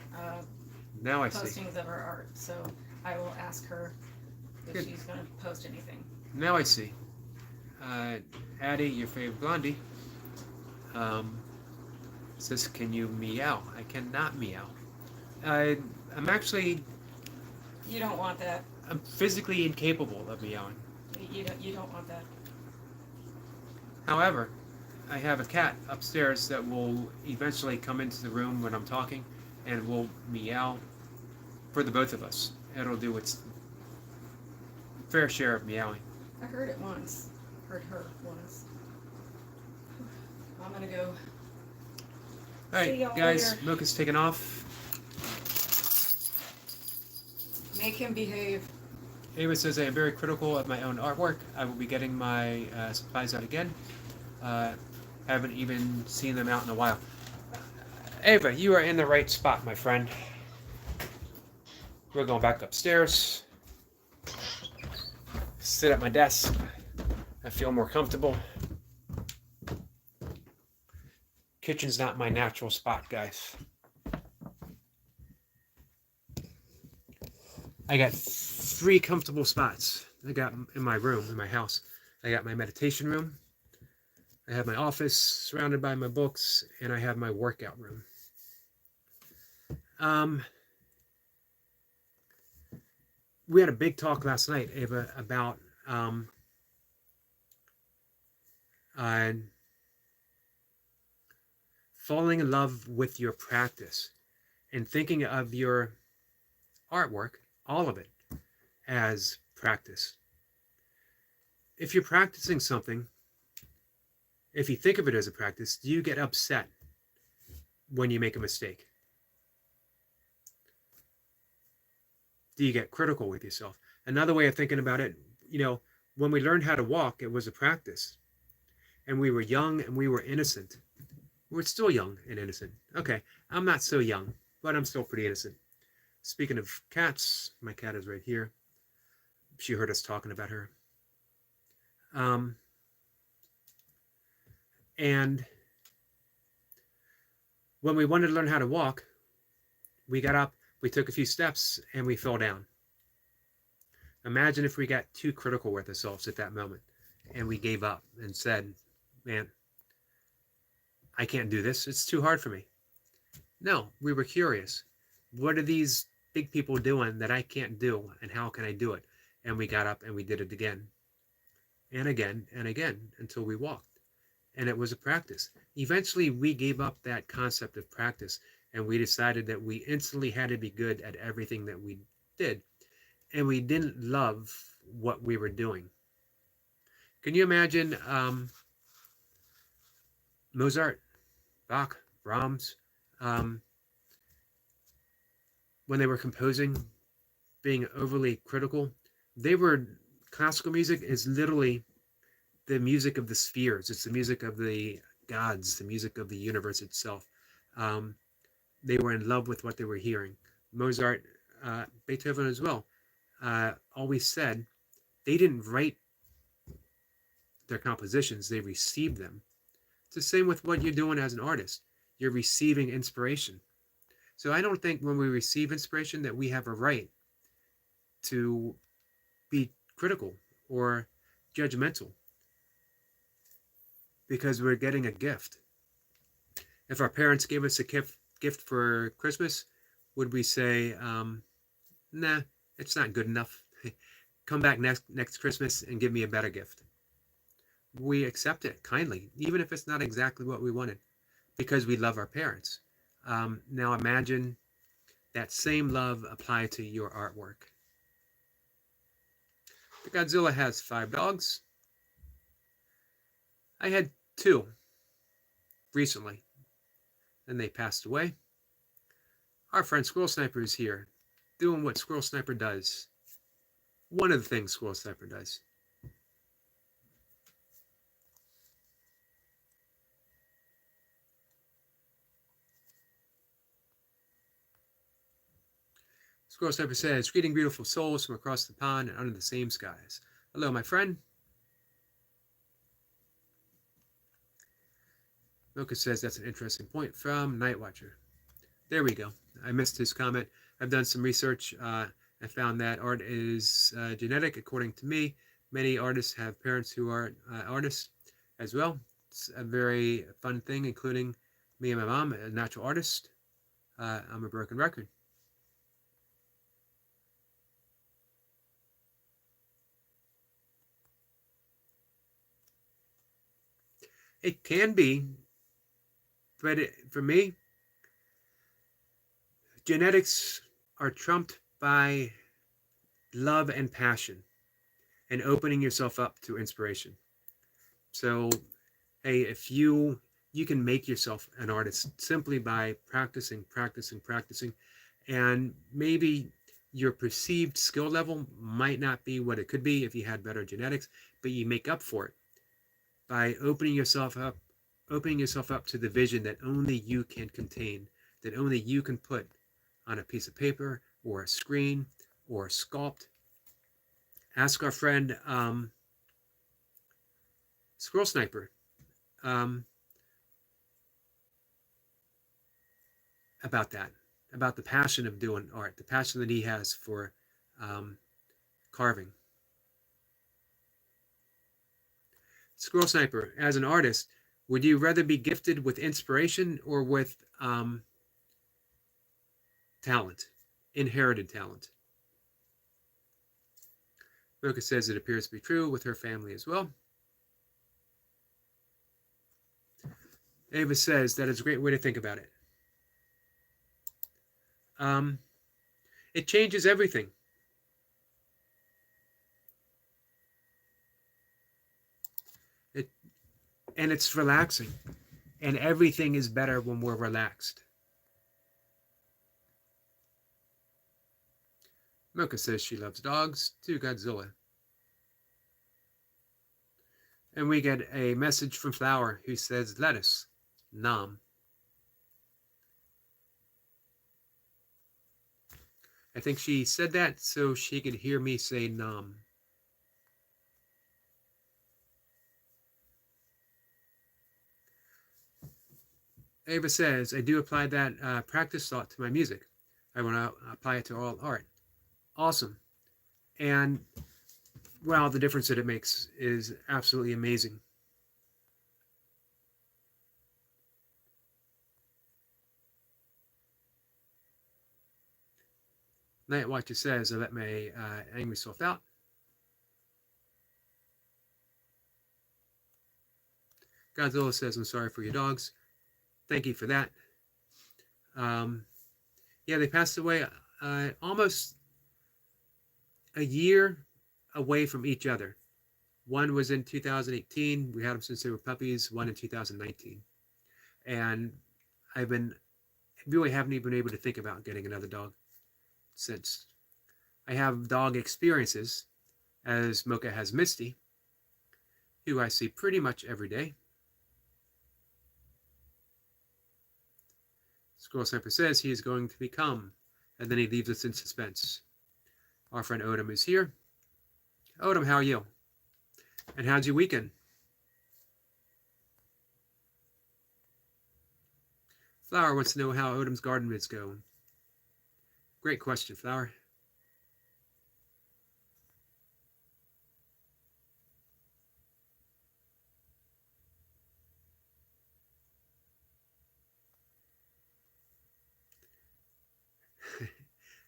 S1: Now I see.
S2: postings of her art. So I will ask her if
S1: Good.
S2: she's gonna post anything.
S1: Now I see. Addie, your favorite blondie, says, "Can you meow?" I cannot meow. I'm actually,
S2: You don't want that.
S1: I'm physically incapable of meowing.
S2: You don't want that.
S1: However, I have a cat upstairs that will eventually come into the room when I'm talking and will meow for the both of us. It'll do its fair share of meowing.
S2: I heard it once. Heard her once. I'm gonna go.
S1: All
S2: See
S1: right,
S2: y'all
S1: guys,
S2: later.
S1: Mocha's taking off.
S2: Make him behave.
S1: Ava says, I am very critical of my own artwork. I will be getting my supplies out again. Haven't even seen them out in a while. Ava, you are in the right spot, my friend. We're going back upstairs. Sit at my desk. I feel more comfortable. Kitchen's not my natural spot, guys. I got 3 comfortable spots. I got in my room, in my house. I got my meditation room. I have my office surrounded by my books, and I have my workout room. We had a big talk last night, Ava, about falling in love with your practice and thinking of your artwork, all of it, as practice. If you're practicing something, if you think of it as a practice, do you get upset when you make a mistake? Do you get critical with yourself? Another way of thinking about it, when we learned how to walk, it was a practice. And we were young and we were innocent. We're still young and innocent. Okay, I'm not so young, but I'm still pretty innocent. Speaking of cats, my cat is right here. She heard us talking about her. And when we wanted to learn how to walk, we got up, we took a few steps, and we fell down. Imagine if we got too critical with ourselves at that moment, and we gave up and said, man, I can't do this. It's too hard for me. No, we were curious. What are these big people doing that I can't do, and how can I do it? And we got up and we did it again and again and again until we walked. And it was a practice. Eventually, we gave up that concept of practice, and we decided that we instantly had to be good at everything that we did. And we didn't love what we were doing. Can you imagine Mozart, Bach, Brahms, um, when they were composing, being overly critical? They were Classical music is literally the music of the spheres. It's the music of the gods, the music of the universe itself. Um, they were in love with what they were hearing. Mozart, Beethoven as well, always said they didn't write their compositions, they received them. It's the same with what you're doing as an artist. You're receiving inspiration. So I don't think when we receive inspiration that we have a right to be critical or judgmental because we're getting a gift. If our parents gave us a gift for Christmas, would we say, nah, it's not good enough? Come back next Christmas and give me a better gift. We accept it kindly, even if it's not exactly what we wanted, because we love our parents. Now imagine that same love applied to your artwork. The Godzilla has 5 dogs. I had 2 recently, and they passed away. Our friend Squirrel Sniper is here, doing what Squirrel Sniper does. One of the things Squirrel Sniper does. Squirrel Sniper says, greeting beautiful souls from across the pond and under the same skies. Hello, my friend. Mocha says that's an interesting point from Night Watcher. There we go. I missed his comment. I've done some research. I found that art is genetic, according to me. Many artists have parents who are artists as well. It's a very fun thing, including me and my mom, a natural artist. I'm a broken record. It can be, but for me, genetics are trumped by love and passion and opening yourself up to inspiration. So, hey, if you can make yourself an artist simply by practicing, and maybe your perceived skill level might not be what it could be if you had better genetics, but you make up for it by opening yourself up to the vision that only you can contain, that only you can put on a piece of paper or a screen or sculpt. Ask our friend Squirrel Sniper about that, about the passion of doing art, the passion that he has for carving. Squirrel Sniper, as an artist, would you rather be gifted with inspiration or with talent, inherited talent? Mocha says it appears to be true with her family as well. Ava says that is a great way to think about it. It changes everything. And it's relaxing. And everything is better when we're relaxed. Mocha says she loves dogs. To Godzilla. And we get a message from Flower who says lettuce. Nom. I think she said that so she could hear me say nom. Ava says, I do apply that practice thought to my music. I want to apply it to all art. Awesome. And, wow, the difference that it makes is absolutely amazing. Night Watcher says, I let my angry self out. Godzilla says, I'm sorry for your dogs. Thank you for that. Yeah, they passed away almost a year away from each other. One was in 2018. We had them since they were puppies. One in 2019. And I've been really haven't even been able to think about getting another dog since. I have dog experiences, as Mocha has Misty, who I see pretty much every day. Squirrel Sniper says he is going to become, and then he leaves us in suspense. Our friend Odom is here. Odom, how are you? And how's your weekend? Flower wants to know how Odom's garden is going. Great question, Flower.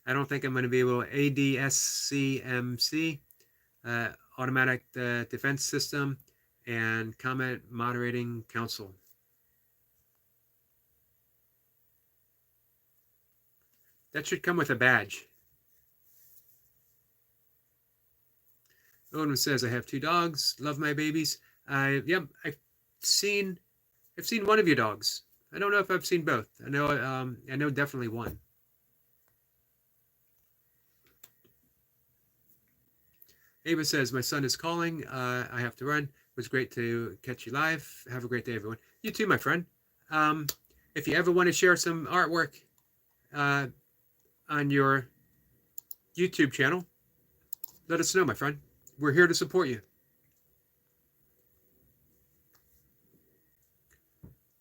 S1: I don't think I'm going to be able to ADSCMC, automatic defense system, and comment moderating council. That should come with a badge. Odom says, I have 2 dogs, love my babies. I've seen one of your dogs. I don't know if I've seen both. I know definitely one. Ava says, my son is calling. I have to run. It was great to catch you live. Have a great day, everyone. You too, my friend. If you ever want to share some artwork on your YouTube channel, let us know, my friend. We're here to support you.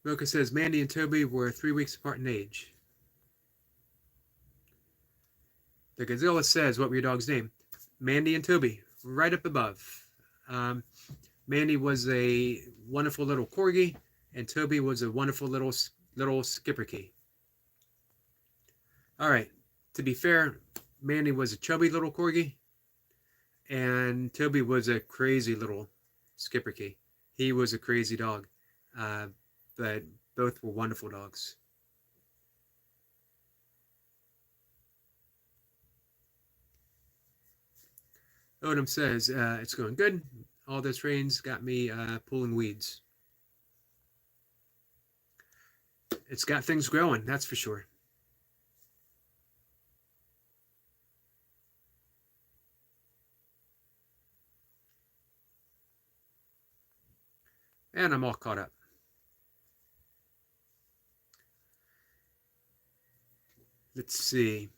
S1: Mocha says, Mandy and Toby were 3 weeks apart in age. The Gazilla says, what were your dog's name? Mandy and Toby, right up above. Mandy was a wonderful little corgi, and Toby was a wonderful little skipperkey. All right, to be fair, Mandy was a chubby little corgi, and Toby was a crazy little skipperkey. He was a crazy dog, but both were wonderful dogs. Odom says, it's going good. All this rain's got me pulling weeds. It's got things growing, that's for sure. And I'm all caught up. Let's see.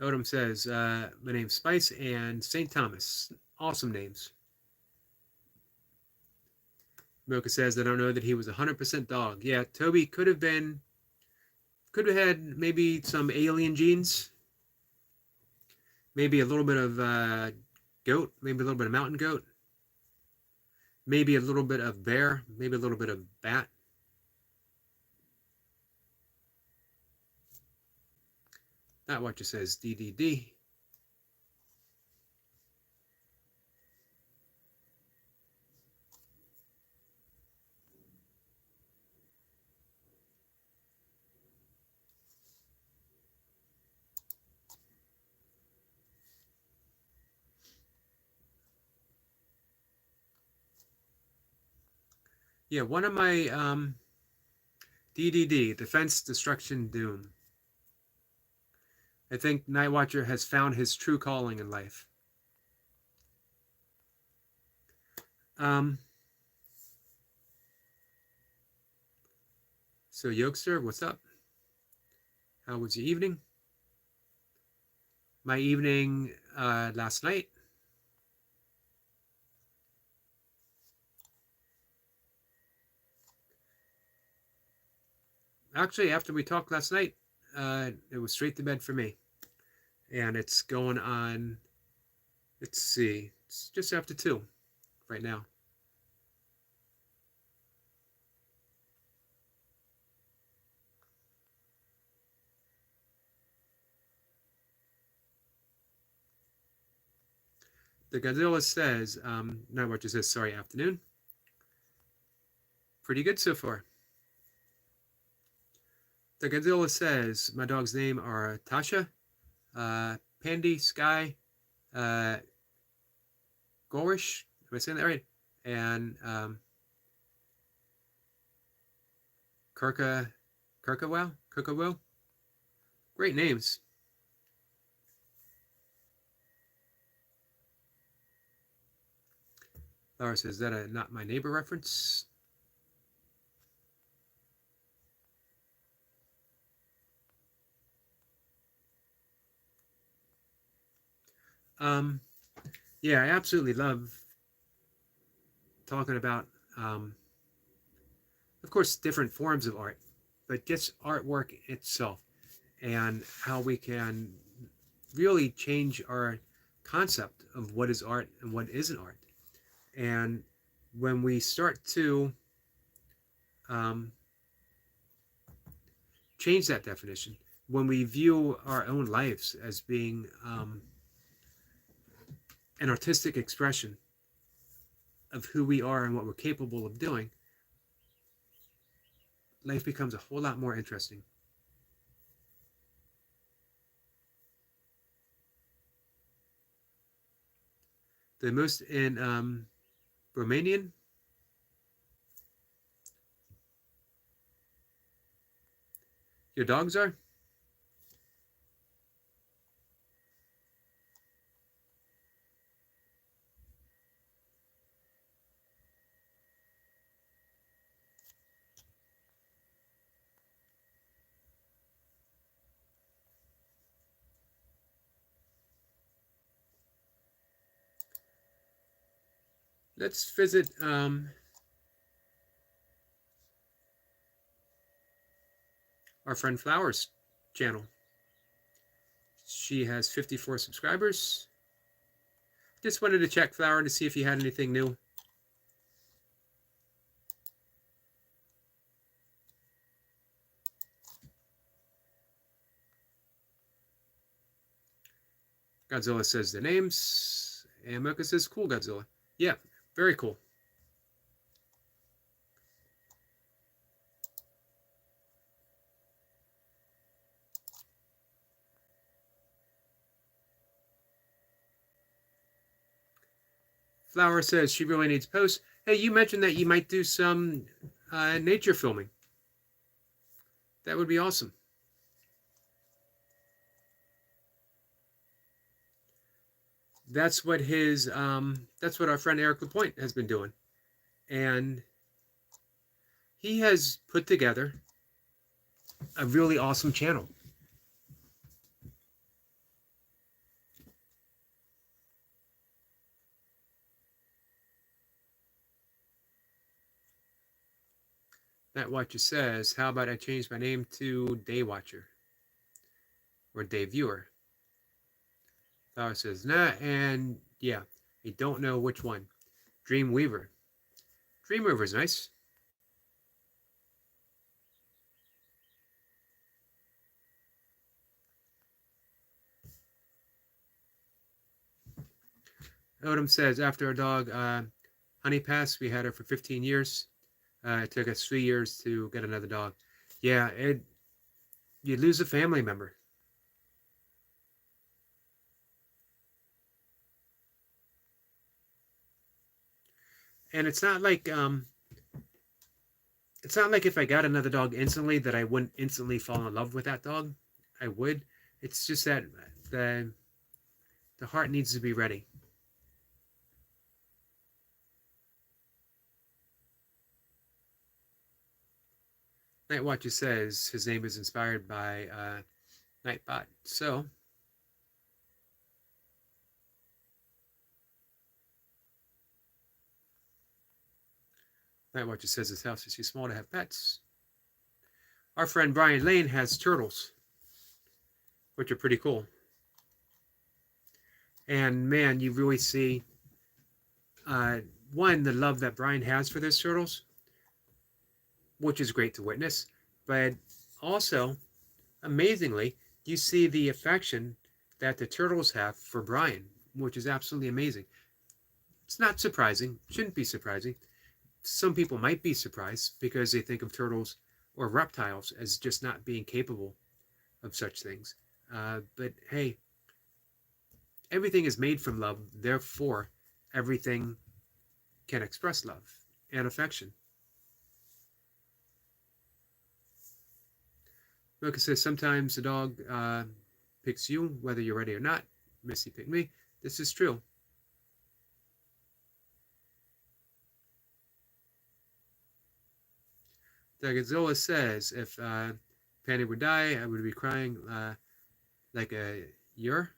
S1: Odom says, my name's Spice and St. Thomas. Awesome names. Mocha says, I don't know that he was 100% dog. Yeah, Toby could have had maybe some alien genes. Maybe a little bit of goat, maybe a little bit of mountain goat. Maybe a little bit of bear, maybe a little bit of bat. That watcher says DDD. Yeah, one of my DDD, Defense, Destruction, Doom. I think Nightwatcher has found his true calling in life. So Yokester, what's up? How was your evening? My evening last night. Actually, after we talked last night, it was straight to bed for me. And it's going on, let's see, it's just after 2 right now. The Godzilla says, Nightwatcher says, sorry, afternoon. Pretty good so far. The Godzilla says, my dog's name are Tasha, Pandy Sky Gorish. Am I saying that right? And Kirkawell. Great names. Laura says, is that a not my neighbor reference? Yeah, I absolutely love talking about, of course, different forms of art, but just artwork itself and how we can really change our concept of what is art and what isn't art. And when we start to um, change that definition, when we view our own lives as being an artistic expression of who we are and what we're capable of doing, life becomes a whole lot more interesting. The most in Romanian. Your dogs are? Let's visit our friend Flower's channel. She has 54 subscribers. Just wanted to check Flower to see if you had anything new. Godzilla says the names. And Mocha says, cool, Godzilla. Yeah, very cool. Flower says she really needs posts. Hey, you mentioned that you might do some nature filming. That would be awesome. That's what that's what our friend Eric Lapointe has been doing. And he has put together a really awesome channel. That Watcher says, how about I change my name to Day Watcher or Day Viewer? Flower says, nah, and yeah, I don't know which one. Dreamweaver. Dreamweaver's nice. Odom says, after our dog Honey passed, we had her for 15 years. It took us 3 years to get another dog. Yeah, you lose a family member. And it's not like if I got another dog instantly that I wouldn't instantly fall in love with that dog. I would. It's just that the heart needs to be ready. Nightwatcher says his name is inspired by Nightbot. So Nightwatcher says his house is too small to have pets. Our friend Brian Lane has turtles, which are pretty cool. And man, you really see one, the love that Brian has for those turtles, which is great to witness, but also, amazingly, you see the affection that the turtles have for Brian, which is absolutely amazing. It's not surprising, shouldn't be surprising. Some people might be surprised because they think of turtles or reptiles as just not being capable of such things. But hey, everything is made from love, therefore everything can express love and affection. Mocha says, sometimes the dog picks you, whether you're ready or not. Missy picked me. This is true. Godzilla says, if Penny would die, I would be crying like a year.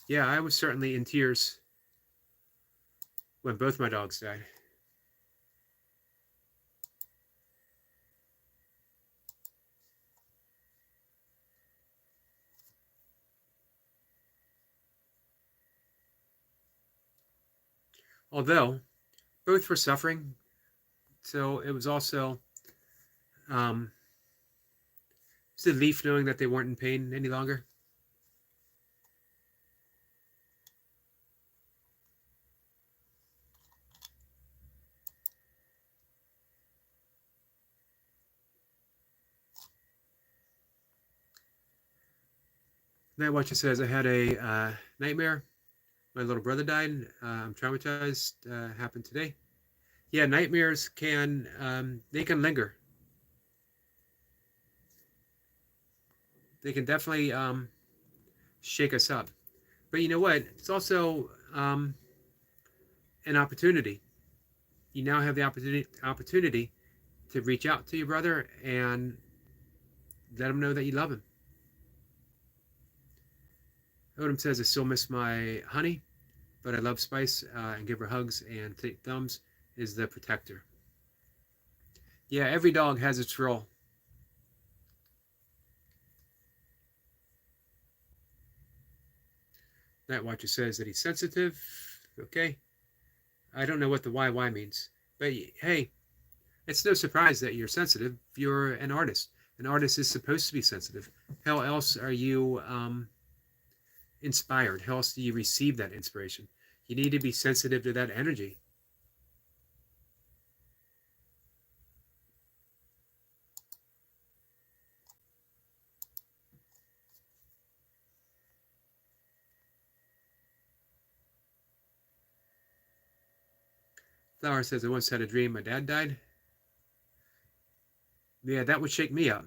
S1: Yeah, I was certainly in tears when both my dogs died. Although both were suffering, so it was also it's a relief knowing that they weren't in pain any longer. Night Watcher says, I had a nightmare. My little brother died. I'm traumatized. Happened today. Yeah, nightmares they can linger. They can definitely shake us up. But you know what? It's also an opportunity. You now have the opportunity to reach out to your brother and let him know that you love him. Odom says, I still miss my honey, but I love Spice and give her hugs, and Thumbs is the protector. Yeah, every dog has its role. Night Watcher says that he's sensitive. Okay. I don't know what the YY means, but hey, it's no surprise that you're sensitive. You're an artist. An artist is supposed to be sensitive. How else are you inspired? How else do you receive that inspiration? You need to be sensitive to that energy. Flower says, I once had a dream my dad died. Yeah, that would shake me up.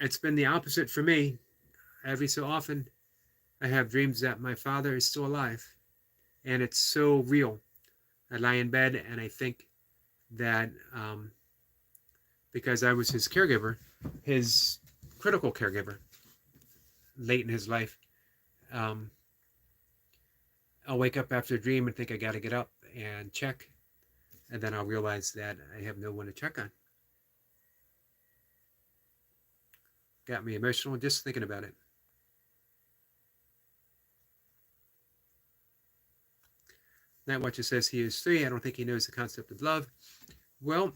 S1: It's been the opposite for me. Every so often, I have dreams that my father is still alive. And it's so real. I lie in bed and I think that because I was his caregiver, his critical caregiver, late in his life, I'll wake up after a dream and think I got to get up and check. And then I'll realize that I have no one to check on. Got me emotional just thinking about it. Night Watcher says he is 3. I don't think he knows the concept of love. Well,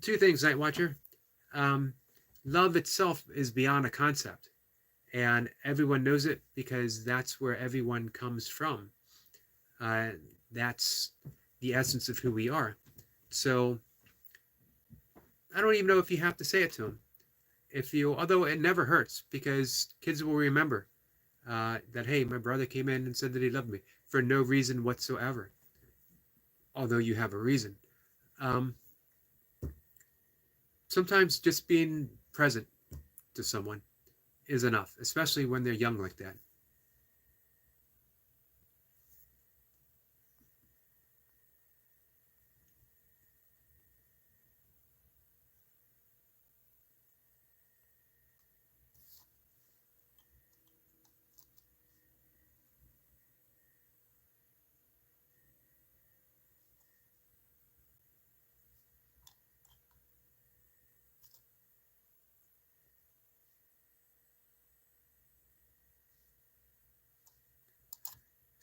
S1: 2 things, Night Watcher. Love itself is beyond a concept. And everyone knows it because that's where everyone comes from. That's the essence of who we are. So I don't even know if you have to say it to them. Although it never hurts, because kids will remember that, hey, my brother came in and said that he loved me for no reason whatsoever. Although you have a reason. Sometimes just being present to someone is enough, especially when they're young like that.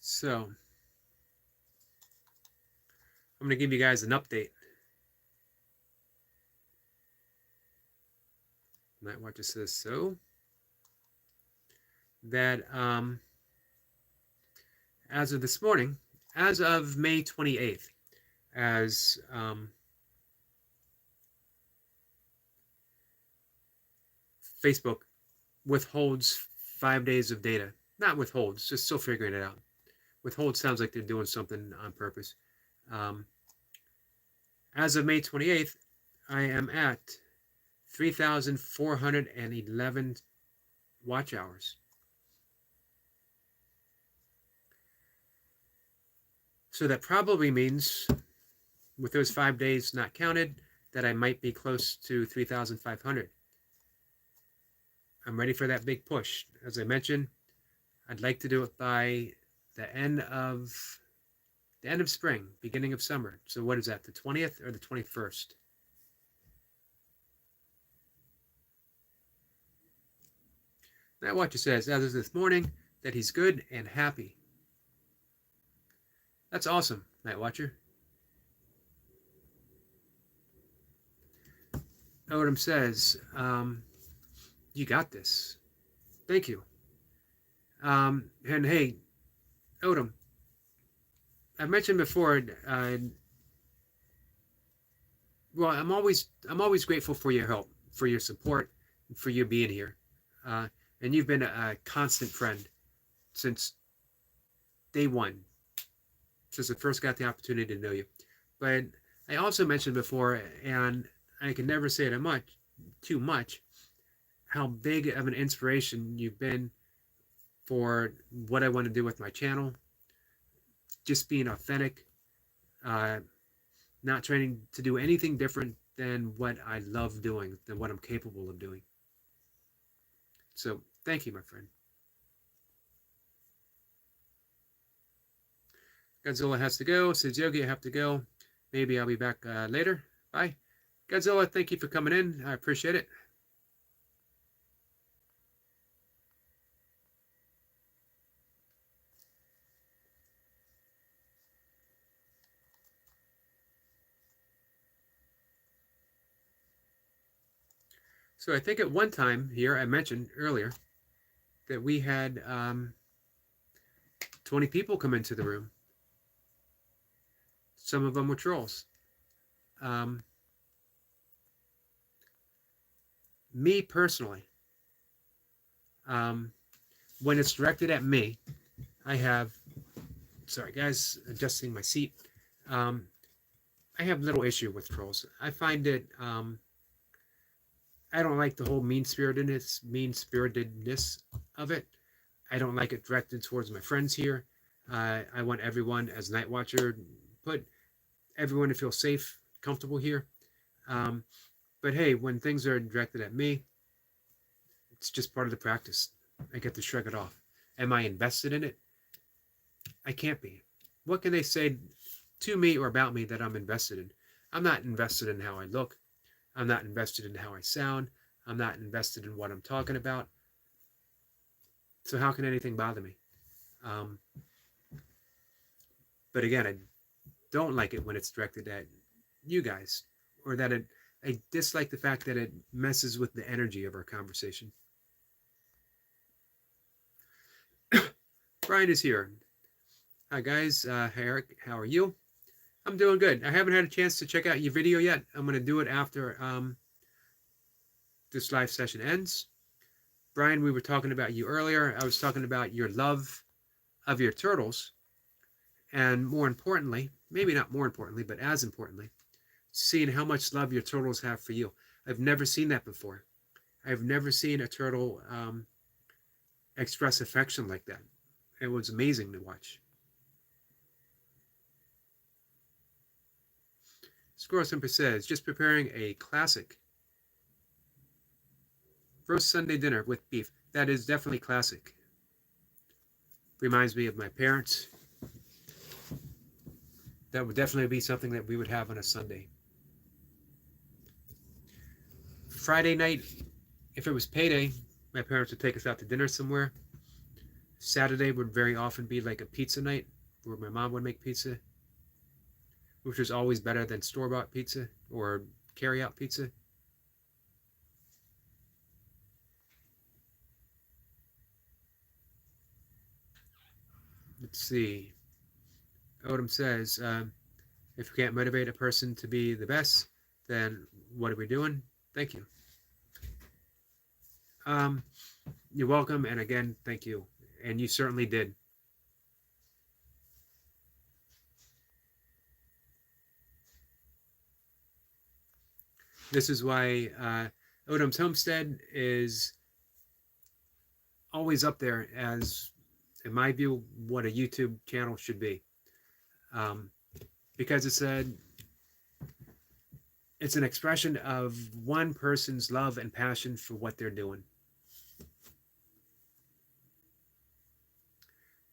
S1: So I'm going to give you guys an update. Night Watcher says so. That as of this morning, as of May 28th, as Facebook withholds 5 days of data. Not withholds, just still figuring it out. Withhold sounds like they're doing something on purpose. Um, as of May 28th, I am at 3,411 watch hours. So that probably means, with those 5 days not counted, that I might be close to 3,500. I'm ready for that big push. As I mentioned, I'd like to do it by the end of spring, beginning of summer. So what is that, the 20th or the 21st? Night Watcher says, as of this morning, that he's good and happy. That's awesome, Night Watcher. Odom says, you got this. Thank you. And hey, Odom, I've mentioned before, well, I'm always grateful for your help, for your support, and for you being here. And you've been a constant friend since day one, since I first got the opportunity to know you. But I also mentioned before, and I can never say it too much, how big of an inspiration you've been for what I want to do with my channel. Just being authentic, not trying to do anything different than what I love doing, than what I'm capable of doing. So thank you, my friend. Godzilla has to go. Says Yogi, I have to go. Maybe I'll be back later. Bye. Godzilla, thank you for coming in. I appreciate it. So I think at one time here, I mentioned earlier that we had 20 people come into the room. Some of them were trolls. Me personally, when it's directed at me, I have, sorry guys, adjusting my seat. I have little issue with trolls. I find it, I don't like the whole mean-spiritedness of it. I don't like it directed towards my friends here. I want everyone, as Night Watcher put, everyone to feel safe, comfortable here. But hey, when things are directed at me, it's just part of the practice. I get to shrug it off. Am I invested in it? I can't be. What can they say to me or about me that I'm invested in? I'm not invested in how I look. I'm not invested in how I sound. I'm not invested in what I'm talking about. So how can anything bother me? But again, I don't like it when it's directed at you guys, or that I dislike the fact that it messes with the energy of our conversation. Brian is here. Hi guys, hey Eric, how are you? I'm doing good. I haven't had a chance to check out your video yet. I'm going to do it after this live session ends. Brian, we were talking about you earlier. I was talking about your love of your turtles. And more importantly, maybe not more importantly, but as importantly, seeing how much love your turtles have for you. I've never seen that before. I've never seen a turtle express affection like that. It was amazing to watch. Squirrel Simper says, just preparing a classic roast Sunday dinner with beef. That is definitely classic. Reminds me of my parents. That would definitely be something that we would have on a Sunday. Friday night, if it was payday, my parents would take us out to dinner somewhere. Saturday would very often be like a pizza night where my mom would make pizza, which was always better than store-bought pizza or carry-out pizza. Let's see. Odom says, if we can't motivate a person to be the best, then what are we doing? Thank you. Um, you're welcome, and again, thank you. And you certainly did. This is why Odom's Homestead is always up there as, in my view, what a YouTube channel should be. Um, because it's an expression of one person's love and passion for what they're doing.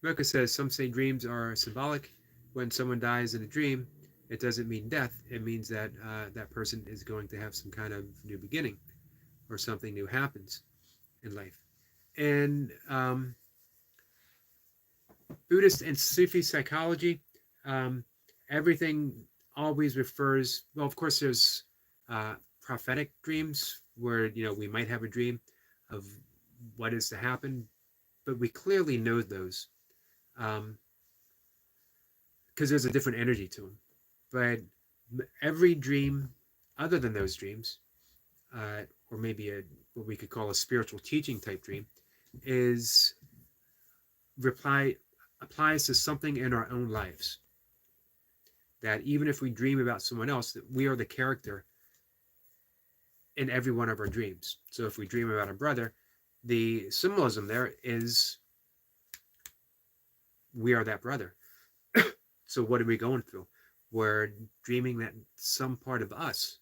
S1: Mocha says some say dreams are symbolic. When someone dies in a dream, it doesn't mean death. It means that that person is going to have some kind of new beginning, or something new happens in life. And Buddhist and Sufi psychology, um, everything always refers. Well, of course, there's prophetic dreams where we might have a dream of what is to happen, but we clearly know those because there's a different energy to them. But every dream, other than those dreams, or maybe what we could call a spiritual teaching type dream, is applies to something in our own lives. That even if we dream about someone else, that we are the character in every one of our dreams. So if we dream about a brother, the symbolism there is we are that brother. So what are we going through? We're dreaming that some part of us,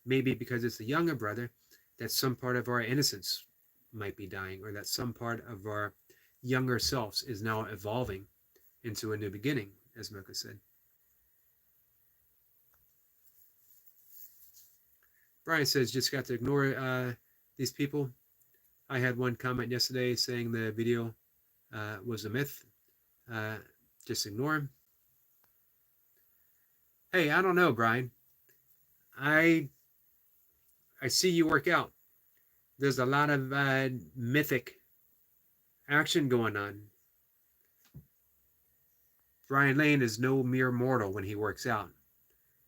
S1: maybe because it's the younger brother, that some part of our innocence might be dying, or that some part of our younger selves is now evolving into a new beginning, as Mocha said. Brian says, just got to ignore these people. I had one comment yesterday saying the video was a myth. Just ignore him. Hey, I don't know, Brian. I see you work out. There's a lot of mythic action going on. Brian Lane is no mere mortal when he works out.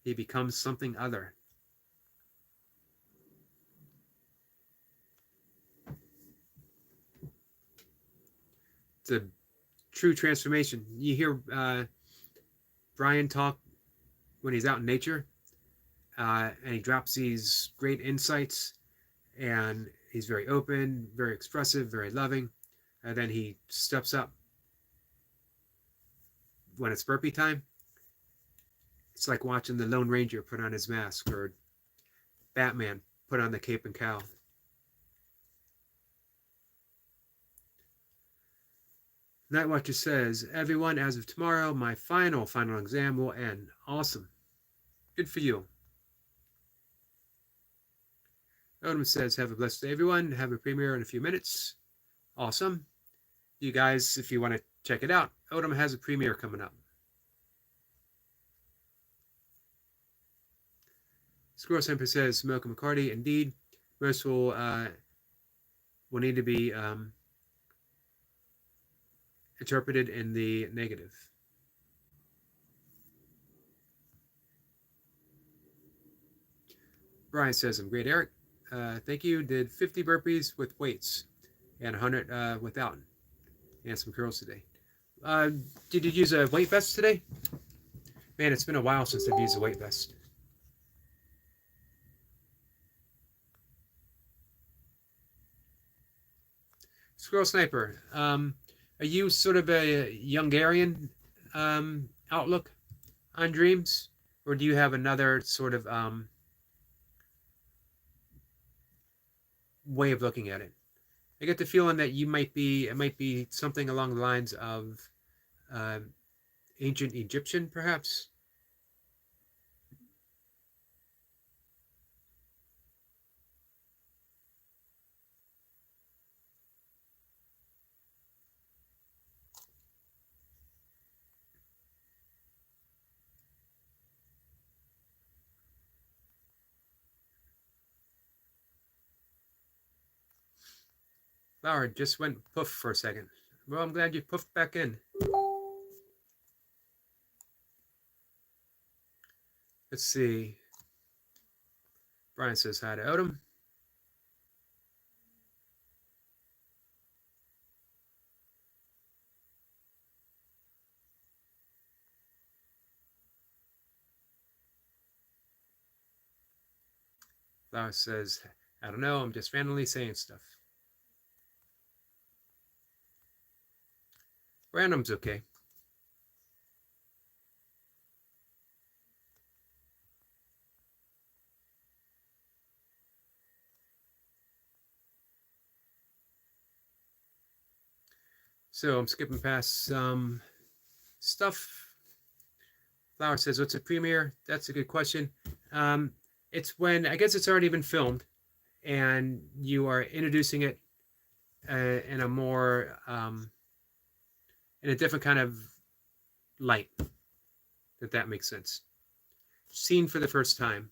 S1: He becomes something other. It's a true transformation. You hear Brian talk when he's out in nature, and he drops these great insights, and he's very open, very expressive, very loving. And then he steps up when it's burpee time. It's like watching the Lone Ranger put on his mask, or Batman put on the cape and cowl. Night Watcher says, everyone, as of tomorrow, my final exam will end. Awesome. Good for you. Odom says, have a blessed day, everyone. Have a premiere in a few minutes. Awesome. You guys, if you want to check it out, Odom has a premiere coming up. Squirrel Semper says, Malcolm McCarty, indeed, most will need to be interpreted in the negative. Brian says, I'm great, Eric. Thank you. Did 50 burpees with weights and 100 without, and some curls today. Did you use a weight vest today? Man, it's been a while since I've used a weight vest. Squirrel Sniper, are you sort of a Jungarian outlook on dreams, or do you have another sort of way of looking at it? I get the feeling that it might be something along the lines of ancient Egyptian, perhaps. Flower just went poof for a second. Well, I'm glad you poofed back in. Let's see. Brian says hi to Odom. Flower says, I don't know, I'm just randomly saying stuff. Random's okay. So I'm skipping past some stuff. Flower says, what's a premiere? That's a good question. It's when, I guess it's already been filmed and you are introducing it in a more, in a different kind of light, if that makes sense. Seen for the first time.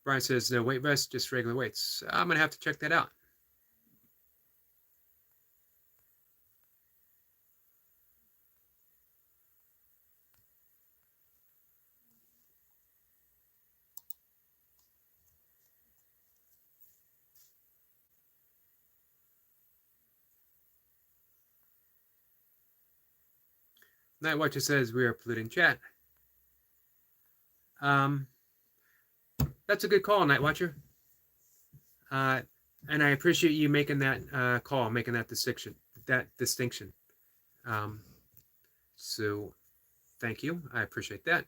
S1: Brian says, no weight vest, just regular weights. I'm going to have to check that out. Night Watcher says we are polluting chat. That's a good call, Night Watcher. And I appreciate you making that call, making that distinction. So thank you. I appreciate that.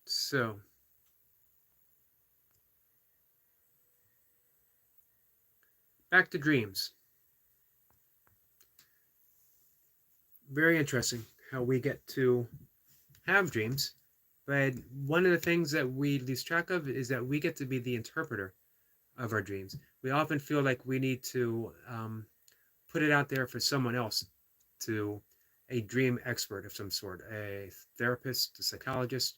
S1: So back to dreams. Very interesting how we get to have dreams, but one of the things that we lose track of is that we get to be the interpreter of our dreams. We often feel like we need to put it out there for someone else, to a dream expert of some sort, a therapist, a psychologist,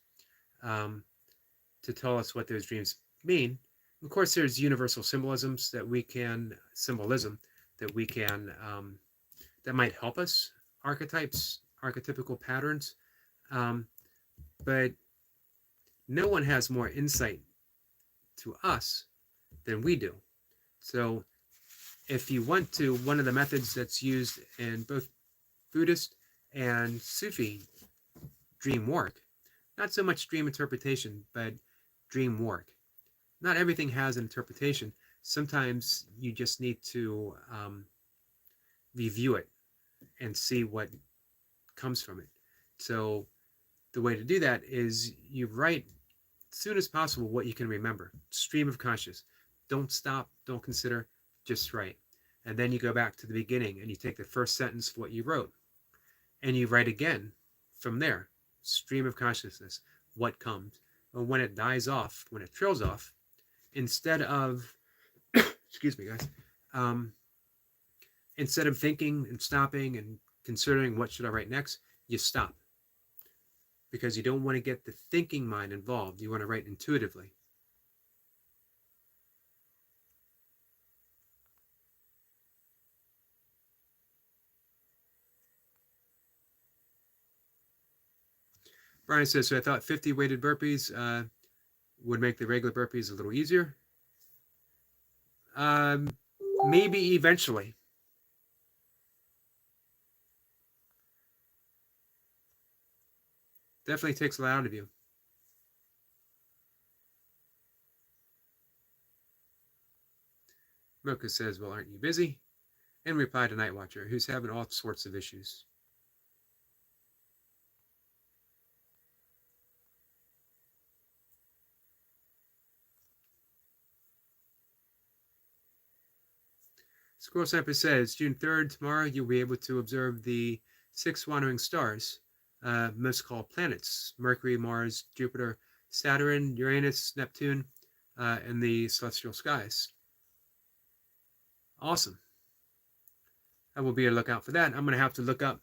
S1: to tell us what those dreams mean. Of course, there's universal symbolisms that we can that might help us, archetypes, archetypical patterns, but no one has more insight to us than we do. So if you want to, one of the methods that's used in both Buddhist and Sufi dream work, not so much dream interpretation, but dream work. Not everything has an interpretation. Sometimes you just need to review it and see what comes from it. So the way to do that is you write as soon as possible what you can remember. Stream of conscious. Don't stop, don't consider, just write. And then you go back to the beginning and you take the first sentence of what you wrote and you write again from there. Stream of consciousness, what comes. And when it dies off, when it trails off, instead of, excuse me, guys, instead of thinking and stopping and considering what should I write next, you stop. Because you don't want to get the thinking mind involved. You want to write intuitively. Brian says, so I thought 50 weighted burpees would make the regular burpees a little easier. Maybe eventually. Definitely takes a lot out of you. Mocha says, well, aren't you busy? In reply to Night Watcher, who's having all sorts of issues. Squirrel Sniper says, June 3rd, tomorrow, you'll be able to observe the 6 wandering stars, most called planets: Mercury, Mars, Jupiter, Saturn, Uranus, Neptune, in the celestial skies. Awesome. I will be on the lookout for that. I'm going to have to look up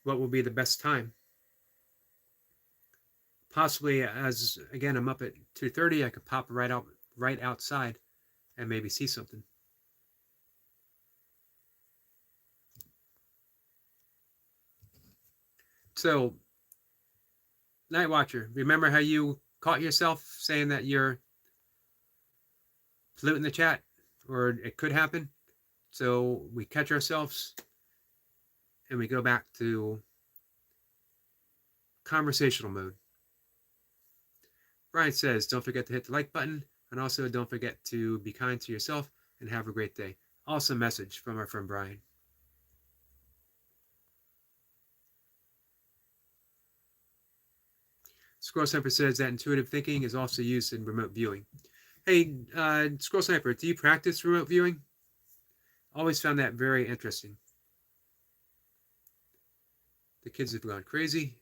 S1: what will be the best time possibly, as again, I'm up at 2:30, I could pop right outside and maybe see something. So, Night Watcher, remember how you caught yourself saying that you're polluting the chat, or it could happen? So we catch ourselves and we go back to conversational mode. Brian says, don't forget to hit the like button, and also don't forget to be kind to yourself and have a great day. Awesome message from our friend Brian. Squirrel Sniper says that intuitive thinking is also used in remote viewing. Hey, Squirrel Sniper, do you practice remote viewing? Always found that very interesting. The kids have gone crazy.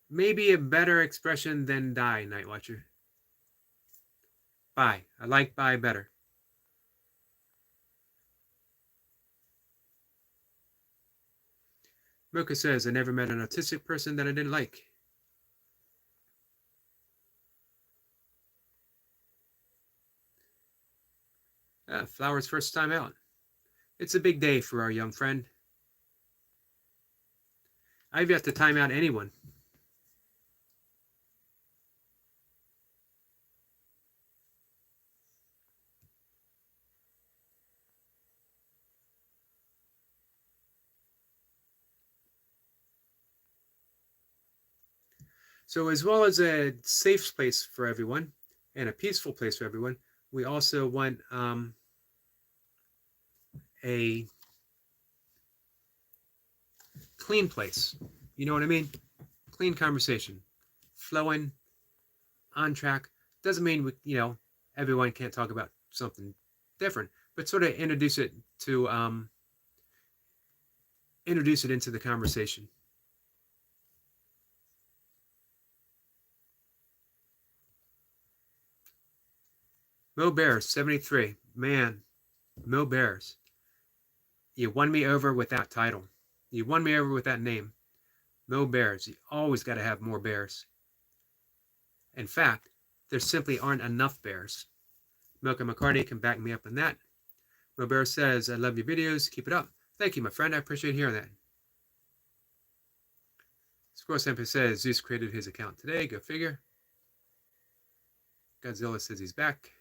S1: Maybe a better expression than die, Night Watcher. Bye. I like bye better. Mocha says, I never met an autistic person that I didn't like. Flower's first time out. It's a big day for our young friend. I've yet to time out anyone. So as well as a safe place for everyone and a peaceful place for everyone, we also want a clean place. You know what I mean? Clean conversation, flowing, on track. Doesn't mean everyone can't talk about something different, but sort of introduce it into the conversation. Mo Bears 73. Man, Mo Bears, you won me over with that title. You won me over with that name. Mo Bears. You always got to have more bears. In fact, there simply aren't enough bears. Milka McCarty can back me up on that. Mo Bears says, I love your videos. Keep it up. Thank you, my friend. I appreciate hearing that. Squirrel Sniper says, Zeus created his account today. Go figure. Godzilla says he's back.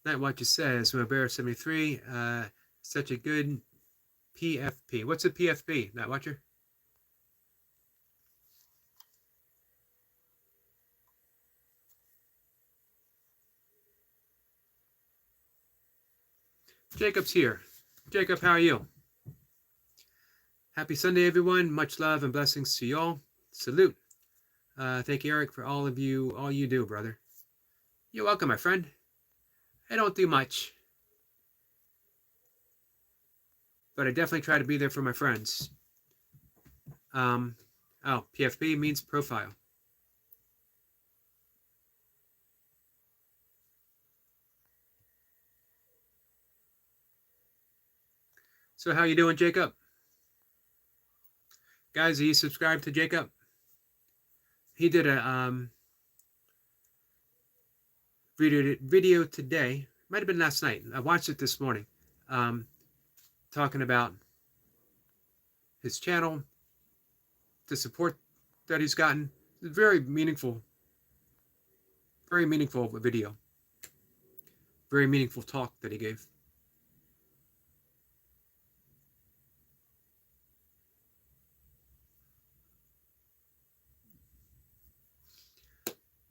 S1: Night Watcher says, Mo Bear 73, such a good PFP. What's a PFP, Night Watcher? Jacob's here. Jacob, how are you? Happy Sunday, everyone. Much love and blessings to y'all. Salute. Thank you, Eric, for all you do, brother. You're welcome, my friend. I don't do much, but I definitely try to be there for my friends. PFP means profile. So how you doing, Jacob? Guys, are you subscribed to Jacob? He did a video today. Might have been last night. I watched it this morning. Talking about his channel, the support that he's gotten. Very meaningful video. Very meaningful talk that he gave.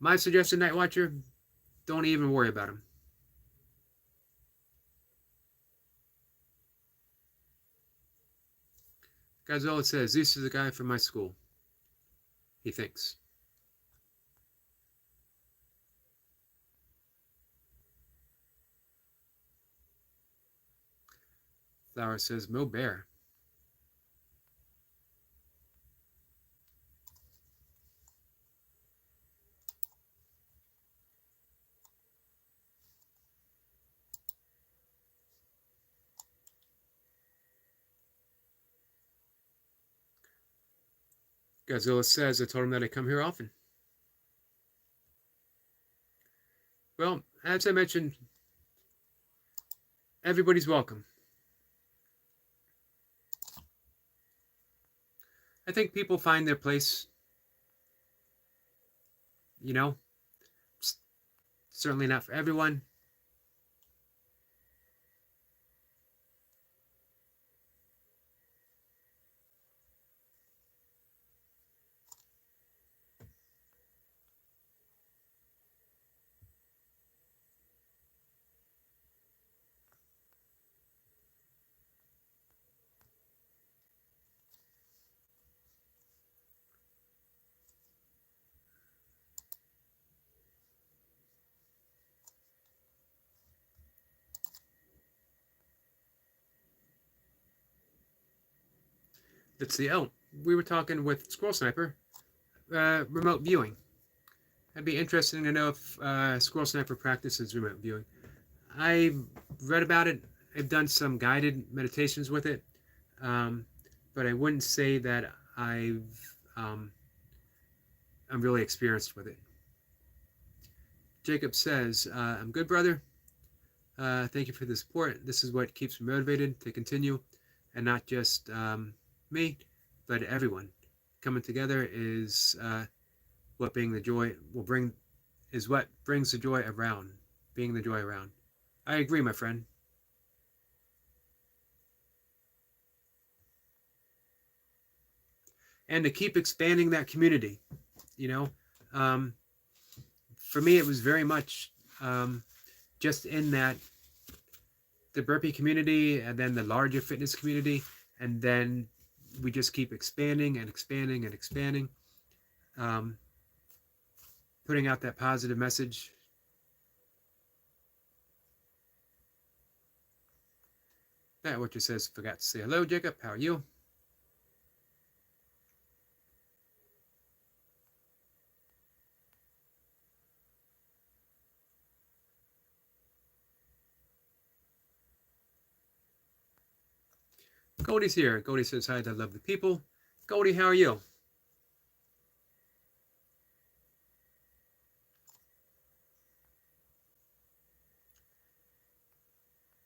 S1: My suggestion, Night Watcher, don't even worry about him. Godzilla says, this is the guy from my school. He thinks. Flower says, Mo Bear. Godzilla says, I told him that I come here often. Well, as I mentioned, everybody's welcome. I think people find their place. You know, certainly not for everyone. Let's see. Oh, we were talking with Squirrel Sniper, remote viewing. It'd be interesting to know if Squirrel Sniper practices remote viewing. I've read about it. I've done some guided meditations with it, but I wouldn't say that I'm really experienced with it. Jacob says, I'm good, brother. Thank you for the support. This is what keeps me motivated to continue, and not just me, but everyone. Coming together is what being the joy will bring, is what brings the joy around, being the joy around. I agree, my friend. And to keep expanding that community, you know, for me, it was very much just in that the burpee community and then the larger fitness community, and then we just keep expanding and expanding and expanding, putting out that positive message. That what you says, forgot to say hello, Jacob. How are you? Goldie's here. Goldie says hi to love the people. Goldie, how are you?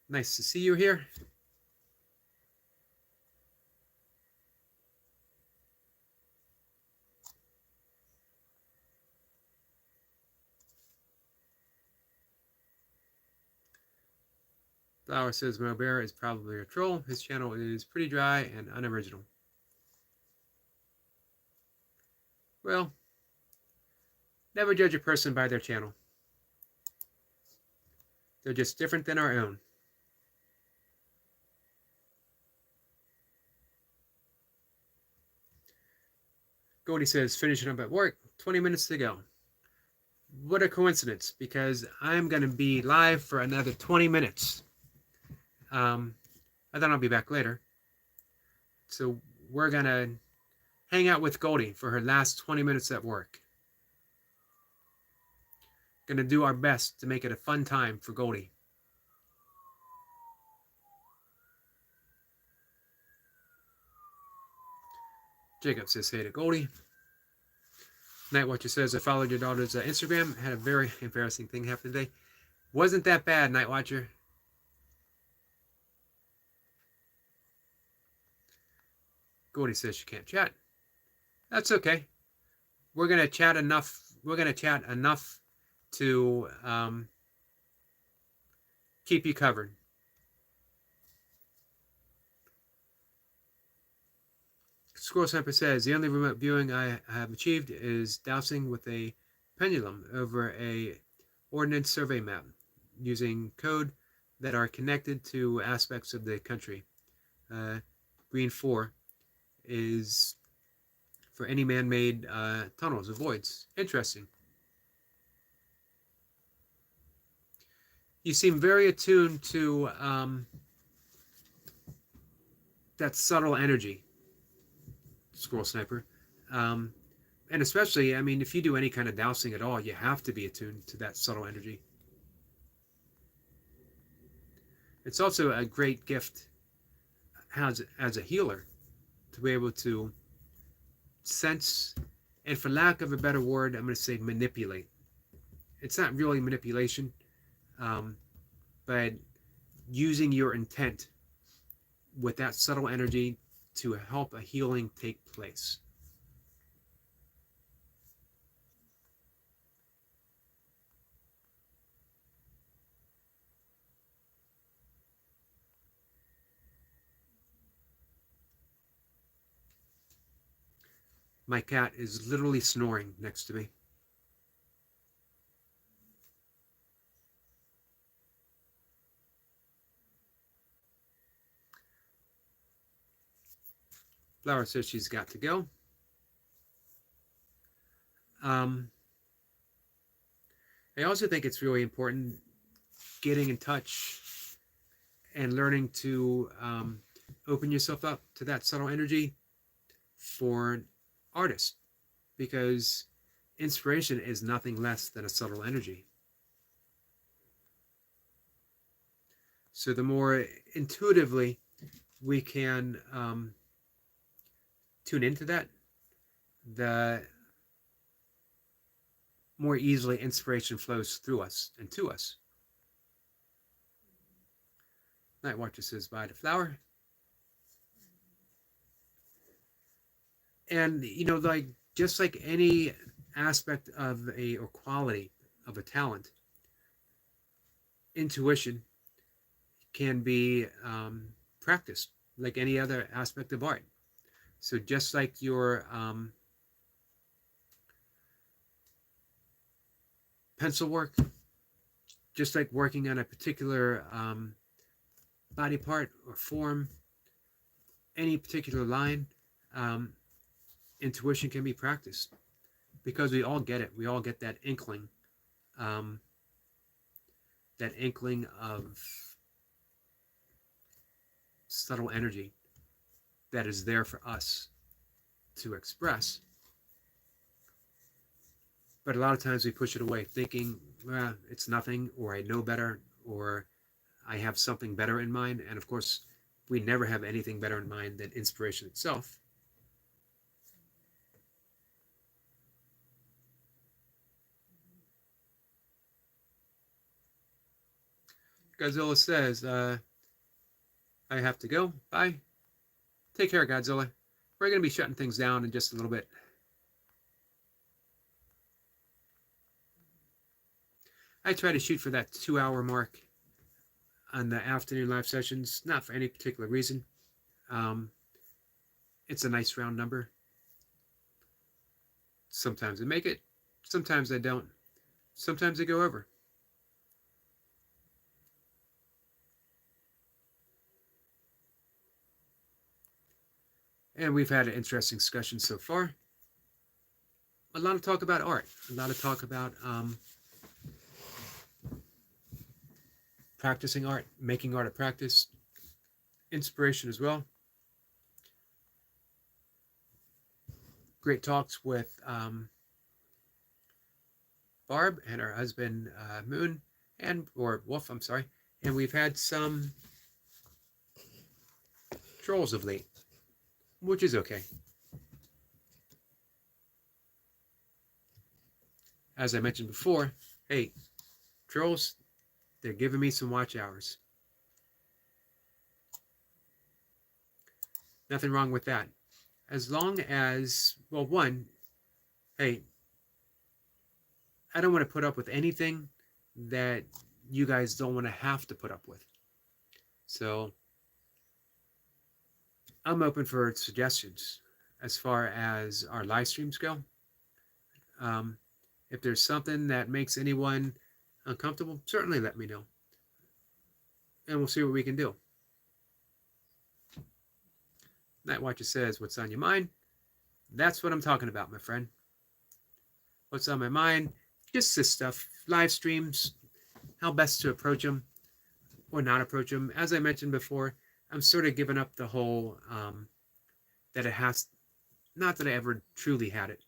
S1: Nice to see you here. Flower says Mo Bear is probably a troll. His channel is pretty dry and unoriginal. Well, never judge a person by their channel. They're just different than our own. Goldie says, finishing up at work, 20 minutes to go. What a coincidence, because I'm going to be live for another 20 minutes. I thought I'll be back later. So we're going to hang out with Goldie for her last 20 minutes at work. Going to do our best to make it a fun time for Goldie. Jacob says hey to Goldie. Night Watcher says, I followed your daughter's Instagram. Had a very embarrassing thing happen today. Wasn't that bad, Night Watcher. Goldie says she can't chat. That's okay. We're going to chat enough. We're going to chat enough to keep you covered. Squirrel Sniper says, the only remote viewing I have achieved is dousing with a pendulum over a ordnance survey map using code that are connected to aspects of the country. Green 4 is for any man-made tunnels or voids. Interesting. You seem very attuned to that subtle energy, Squirrel Sniper. Um, and especially, I mean, if you do any kind of dowsing at all, you have to be attuned to that subtle energy. It's also a great gift as a healer to be able to sense, and for lack of a better word, I'm going to say manipulate. It's not really manipulation, but using your intent with that subtle energy to help a healing take place. My cat is literally snoring next to me. Flower says she's got to go. I also think it's really important getting in touch and learning to open yourself up to that subtle energy for artists, because inspiration is nothing less than a subtle energy. So the more intuitively we can tune into that, the more easily inspiration flows through us and to us. Night Watcher says bye to Flower. And, you know, like just like any aspect of a or quality of a talent, intuition can be practiced like any other aspect of art. So just like your pencil work, just like working on a particular body part or form, any particular line, intuition can be practiced, because we all get it. We all get that inkling of subtle energy that is there for us to express. But a lot of times we push it away, thinking, it's nothing, or I know better, or I have something better in mind. And of course, we never have anything better in mind than inspiration itself. Godzilla says, I have to go. Bye. Take care, Godzilla. We're going to be shutting things down in just a little bit. I try to shoot for that 2-hour mark on the afternoon live sessions, not for any particular reason. It's a nice round number. Sometimes I make it, sometimes I don't. Sometimes I go over. And we've had an interesting discussion so far. A lot of talk about art, a lot of talk about practicing art, making art a practice, inspiration as well. Great talks with Barb and her husband Moon, or Wolf, I'm sorry. And we've had some trolls of late, which is okay. As I mentioned before, hey, trolls, they're giving me some watch hours. Nothing wrong with that. As long as, well, one, hey, I don't want to put up with anything that you guys don't want to have to put up with. So I'm open for suggestions as far as our live streams go. If there's something that makes anyone uncomfortable, certainly let me know. And we'll see what we can do. Night Watcher says, what's on your mind? That's what I'm talking about, my friend. What's on my mind? Just this stuff. Live streams, how best to approach them or not approach them. As I mentioned before, I'm sort of giving up the whole that it has, not that I ever truly had it,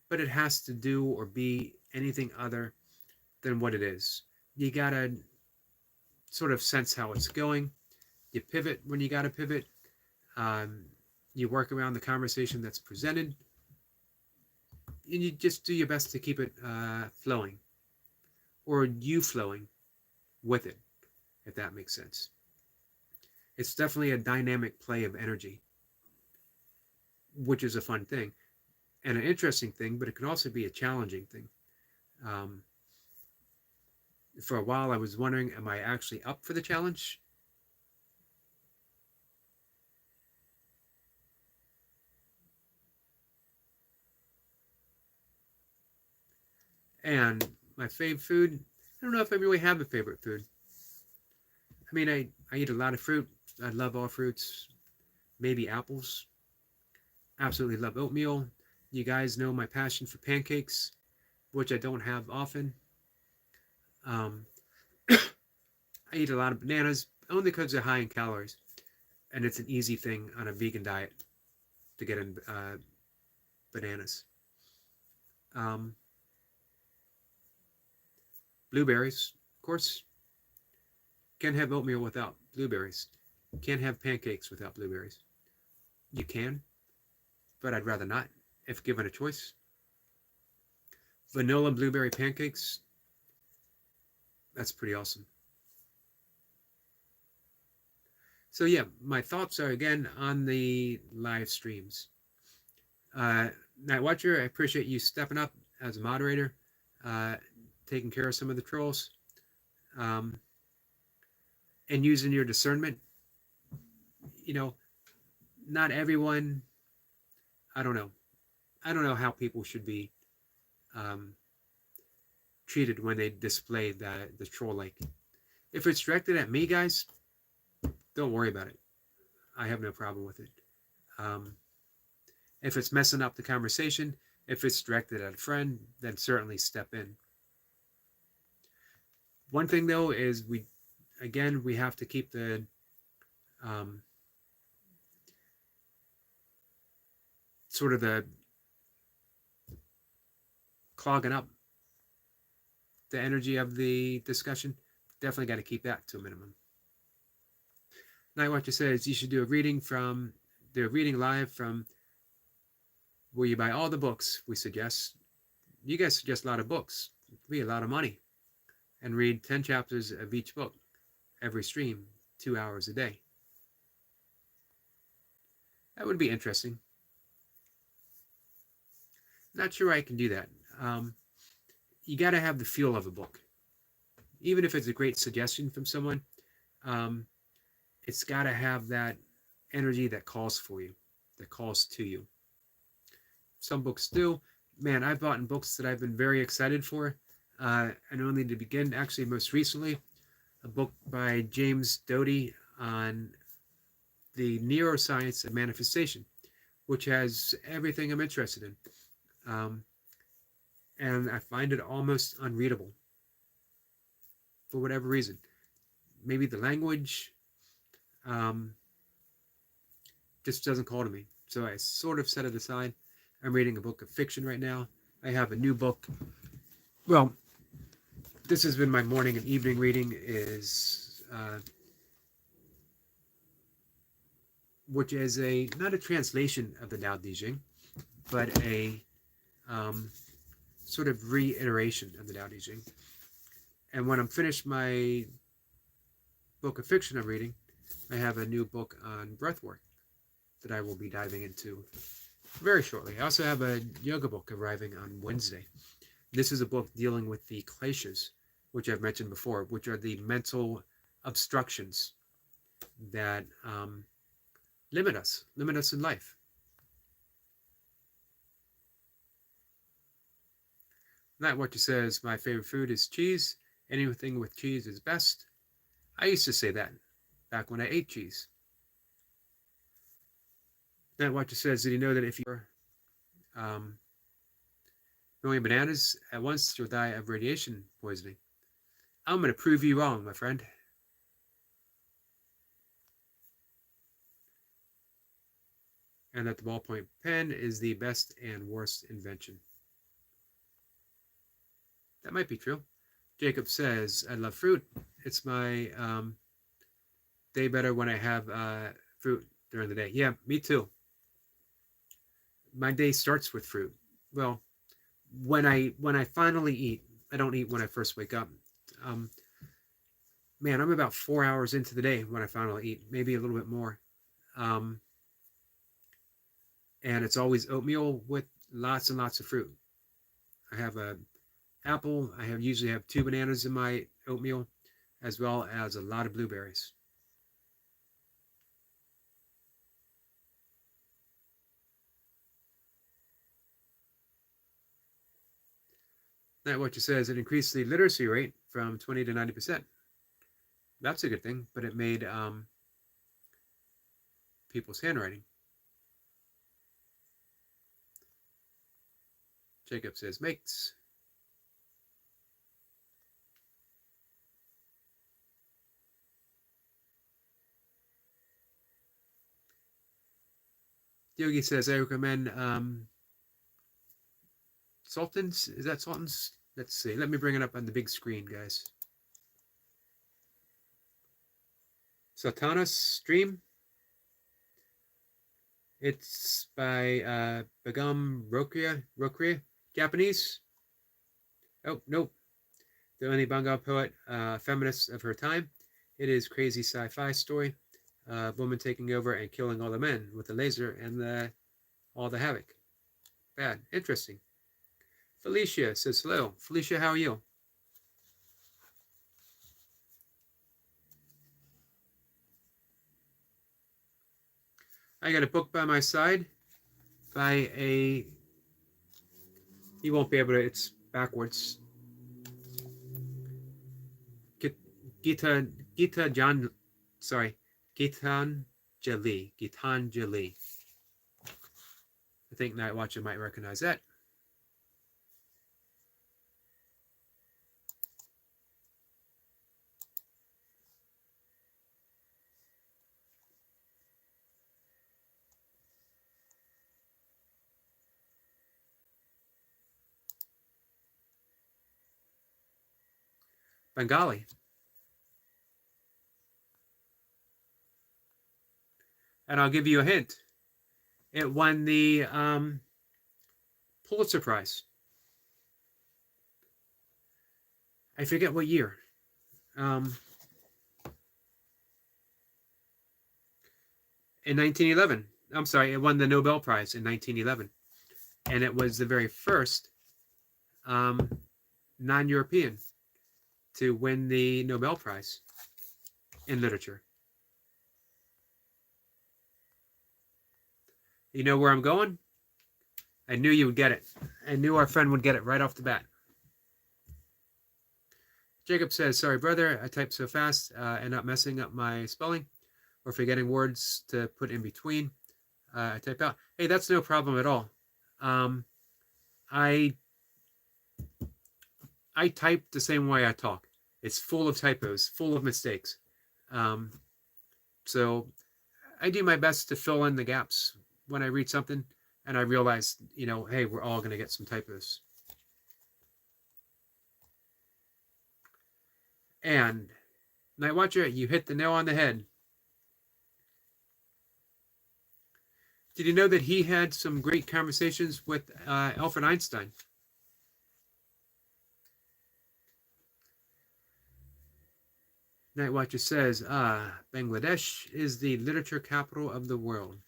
S1: but it has to do or be anything other than what it is. You gotta sort of sense how it's going. You pivot when you gotta pivot. Um, you work around the conversation that's presented, and you just do your best to keep it flowing, or you flowing with it, if that makes sense. It's definitely a dynamic play of energy, which is a fun thing and an interesting thing, but it can also be a challenging thing. Um, for a while, I was wondering, am I actually up for the challenge? And my favorite food, I don't know if I really have a favorite food. I mean, I eat a lot of fruit. I love all fruits. Maybe apples. Absolutely love oatmeal. You guys know my passion for pancakes, which I don't have often. Um, I eat a lot of bananas only because they're high in calories, and it's an easy thing on a vegan diet to get in bananas. Um, Blueberries, of course. Can't have oatmeal without blueberries. Can't have pancakes without blueberries. You can, but I'd rather not if given a choice. Vanilla blueberry pancakes, that's pretty awesome. So yeah, my thoughts are again on the live streams. Night Watcher, I appreciate you stepping up as a moderator, uh, taking care of some of the trolls, um, and using your discernment. You know, not everyone. I don't know. I don't know how people should be um, treated when they display the troll like. If it's directed at me, guys, don't worry about it. I have no problem with it. Um, if it's messing up the conversation, if it's directed at a friend, then certainly step in. One thing though is we have to keep the um, sort of the clogging up the energy of the discussion. Definitely got to keep that to a minimum. Night Watcher says you should do a reading live from where you buy all the books we suggest. You guys suggest a lot of books. It'd be a lot of money. And read 10 chapters of each book every stream, 2 hours a day. That would be interesting. Not sure I can do that. You got to have the feel of a book. Even if it's a great suggestion from someone, um, it's got to have that energy that calls for you, that calls to you. Some books do. Man, I've bought in books that I've been very excited for. And only to begin, actually, most recently, a book by James Doty on the neuroscience of manifestation, which has everything I'm interested in. And I find it almost unreadable for whatever reason. Maybe the language just doesn't call to me. So I sort of set it aside. I'm reading a book of fiction right now. I have a new book. Well, this has been my morning and evening reading, which is not a translation of the Tao Te Ching, but a sort of reiteration of the Tao Te Ching. And when I'm finished my book of fiction I'm reading, I have a new book on breathwork that I will be diving into very shortly. I also have a yoga book arriving on Wednesday. This is a book dealing with the kleshas, which I've mentioned before, which are the mental obstructions that limit us in life. Not what you says, my favorite food is cheese. Anything with cheese is best. I used to say that back when I ate cheese. Night Watcher says, did you know that if you're growing bananas at once, you'll die of radiation poisoning? I'm going to prove you wrong, my friend. And that the ballpoint pen is the best and worst invention. That might be true. Jacob says, I love fruit. It's my day better when I have fruit during the day. Yeah, me too. My day starts with fruit. Well, when I finally eat, I don't eat when I first wake up. Man, I'm about 4 hours into the day when I finally eat, maybe a little bit more. And it's always oatmeal with lots and lots of fruit. I have a apple. I usually have 2 bananas in my oatmeal, as well as a lot of blueberries. Night Watcher says it increased the literacy rate from 20 to 90%. That's a good thing, but it made people's handwriting. Jacob says makes. Yogi says I recommend Sultan's. Is that Sultan's? Let's see. Let me bring it up on the big screen, guys. Sultana's Stream. It's by Begum Rokria, Japanese. Oh, nope. The only Bengal poet, feminist of her time. It is crazy sci-fi story. Woman taking over and killing all the men with a laser and all the havoc. Bad. Interesting. Felicia says hello. Felicia, how are you? I got a book by my side by a... You won't be able to... It's backwards. Gitanjali. Gitanjali. I think Night Watcher might recognize that. Bengali. And I'll give you a hint. It won the Pulitzer Prize. I forget what year. In 1911. I'm sorry, it won the Nobel Prize in 1911. And it was the very first non-European to win the Nobel Prize in literature. You know where I'm going? I knew you would get it. I knew our friend would get it right off the bat. Jacob says, sorry, brother, I type so fast and not messing up my spelling or forgetting words to put in between. I type out. Hey, that's no problem at all. I type the same way I talk. It's full of typos, full of mistakes. So I do my best to fill in the gaps when I read something and I realize, hey, we're all going to get some typos. And Night Watcher, you hit the nail on the head. Did you know that he had some great conversations with Albert Einstein? Night Watcher says, Bangladesh is the literature capital of the world.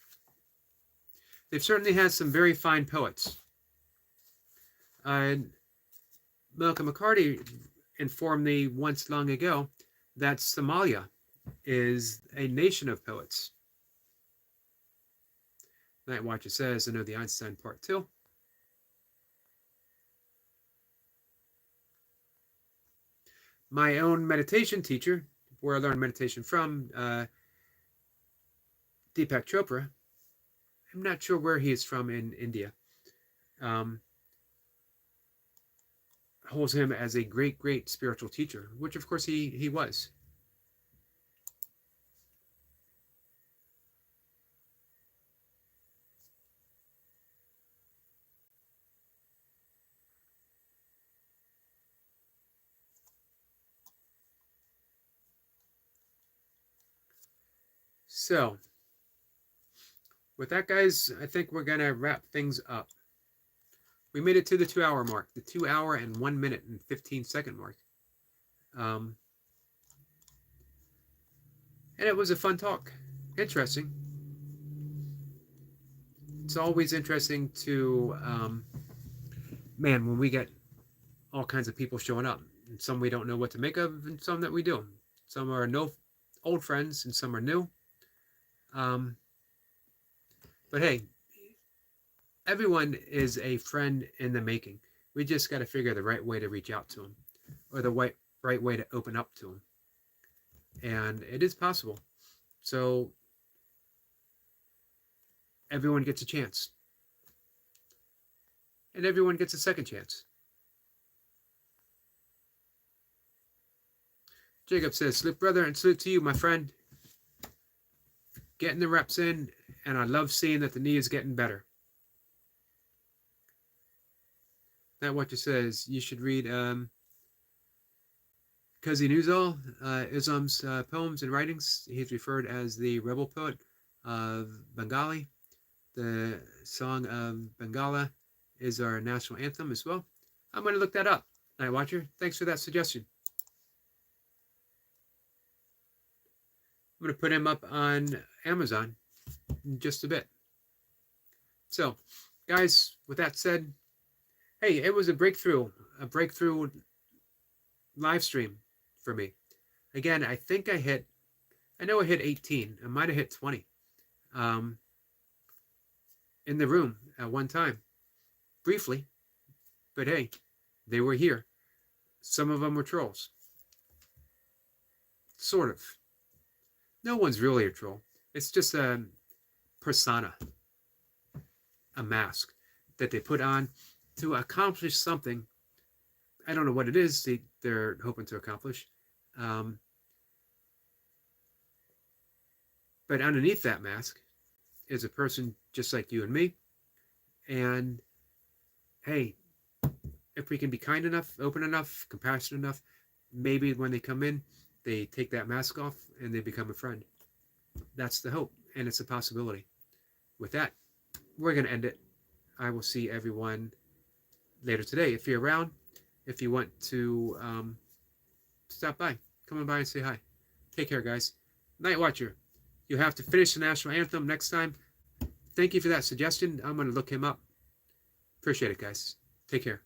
S1: They've certainly had some very fine poets. Malcolm McCarty informed me once long ago that Somalia is a nation of poets. Night Watcher says, I know the Einstein part too. My own meditation teacher, where I learned meditation from, Deepak Chopra, I'm not sure where he is from in India, um, holds him as a great, great spiritual teacher, which of course he was. So, with that, guys, I think we're going to wrap things up. We made it to the 2 hour mark, the 2 hour and 1 minute and 15 second mark. Um, and it was a fun talk. Interesting. It's always interesting to, man, when we get all kinds of people showing up. And some we don't know what to make of, and some that we do. Some are old friends, and some are new. But hey, everyone is a friend in the making. We just got to figure the right way to reach out to them, or the right way to open up to them. And it is possible. So everyone gets a chance. And everyone gets a second chance. Jacob says, salute brother, and salute to you, my friend. Getting the reps in, and I love seeing that the knee is getting better. That what you says, you should read Kazi Nuzul, Islam's poems and writings. He's referred as the rebel poet of Bengali. The song of Bengala is our national anthem as well. I'm going to look that up. Night Watcher, thanks for that suggestion. I'm going to put him up on Amazon in just a bit. So, guys, with that said, hey, it was a breakthrough live stream for me. Again, I know I hit 18. I might have hit 20 in the room at one time, briefly. But hey, they were here. Some of them were trolls. Sort of. No one's really a troll. It's just a persona, a mask that they put on to accomplish something. I don't know what it is they're hoping to accomplish. But underneath that mask is a person just like you and me. And hey, if we can be kind enough, open enough, compassionate enough, maybe when they come in, they take that mask off and they become a friend. That's the hope, and it's a possibility. With that, we're going to end it. I will see everyone later today. If you're around, if you want to stop by, come on by and say hi. Take care, guys. Night Watcher, you have to finish the national anthem next time. Thank you for that suggestion. I'm going to look him up. Appreciate it, guys. Take care.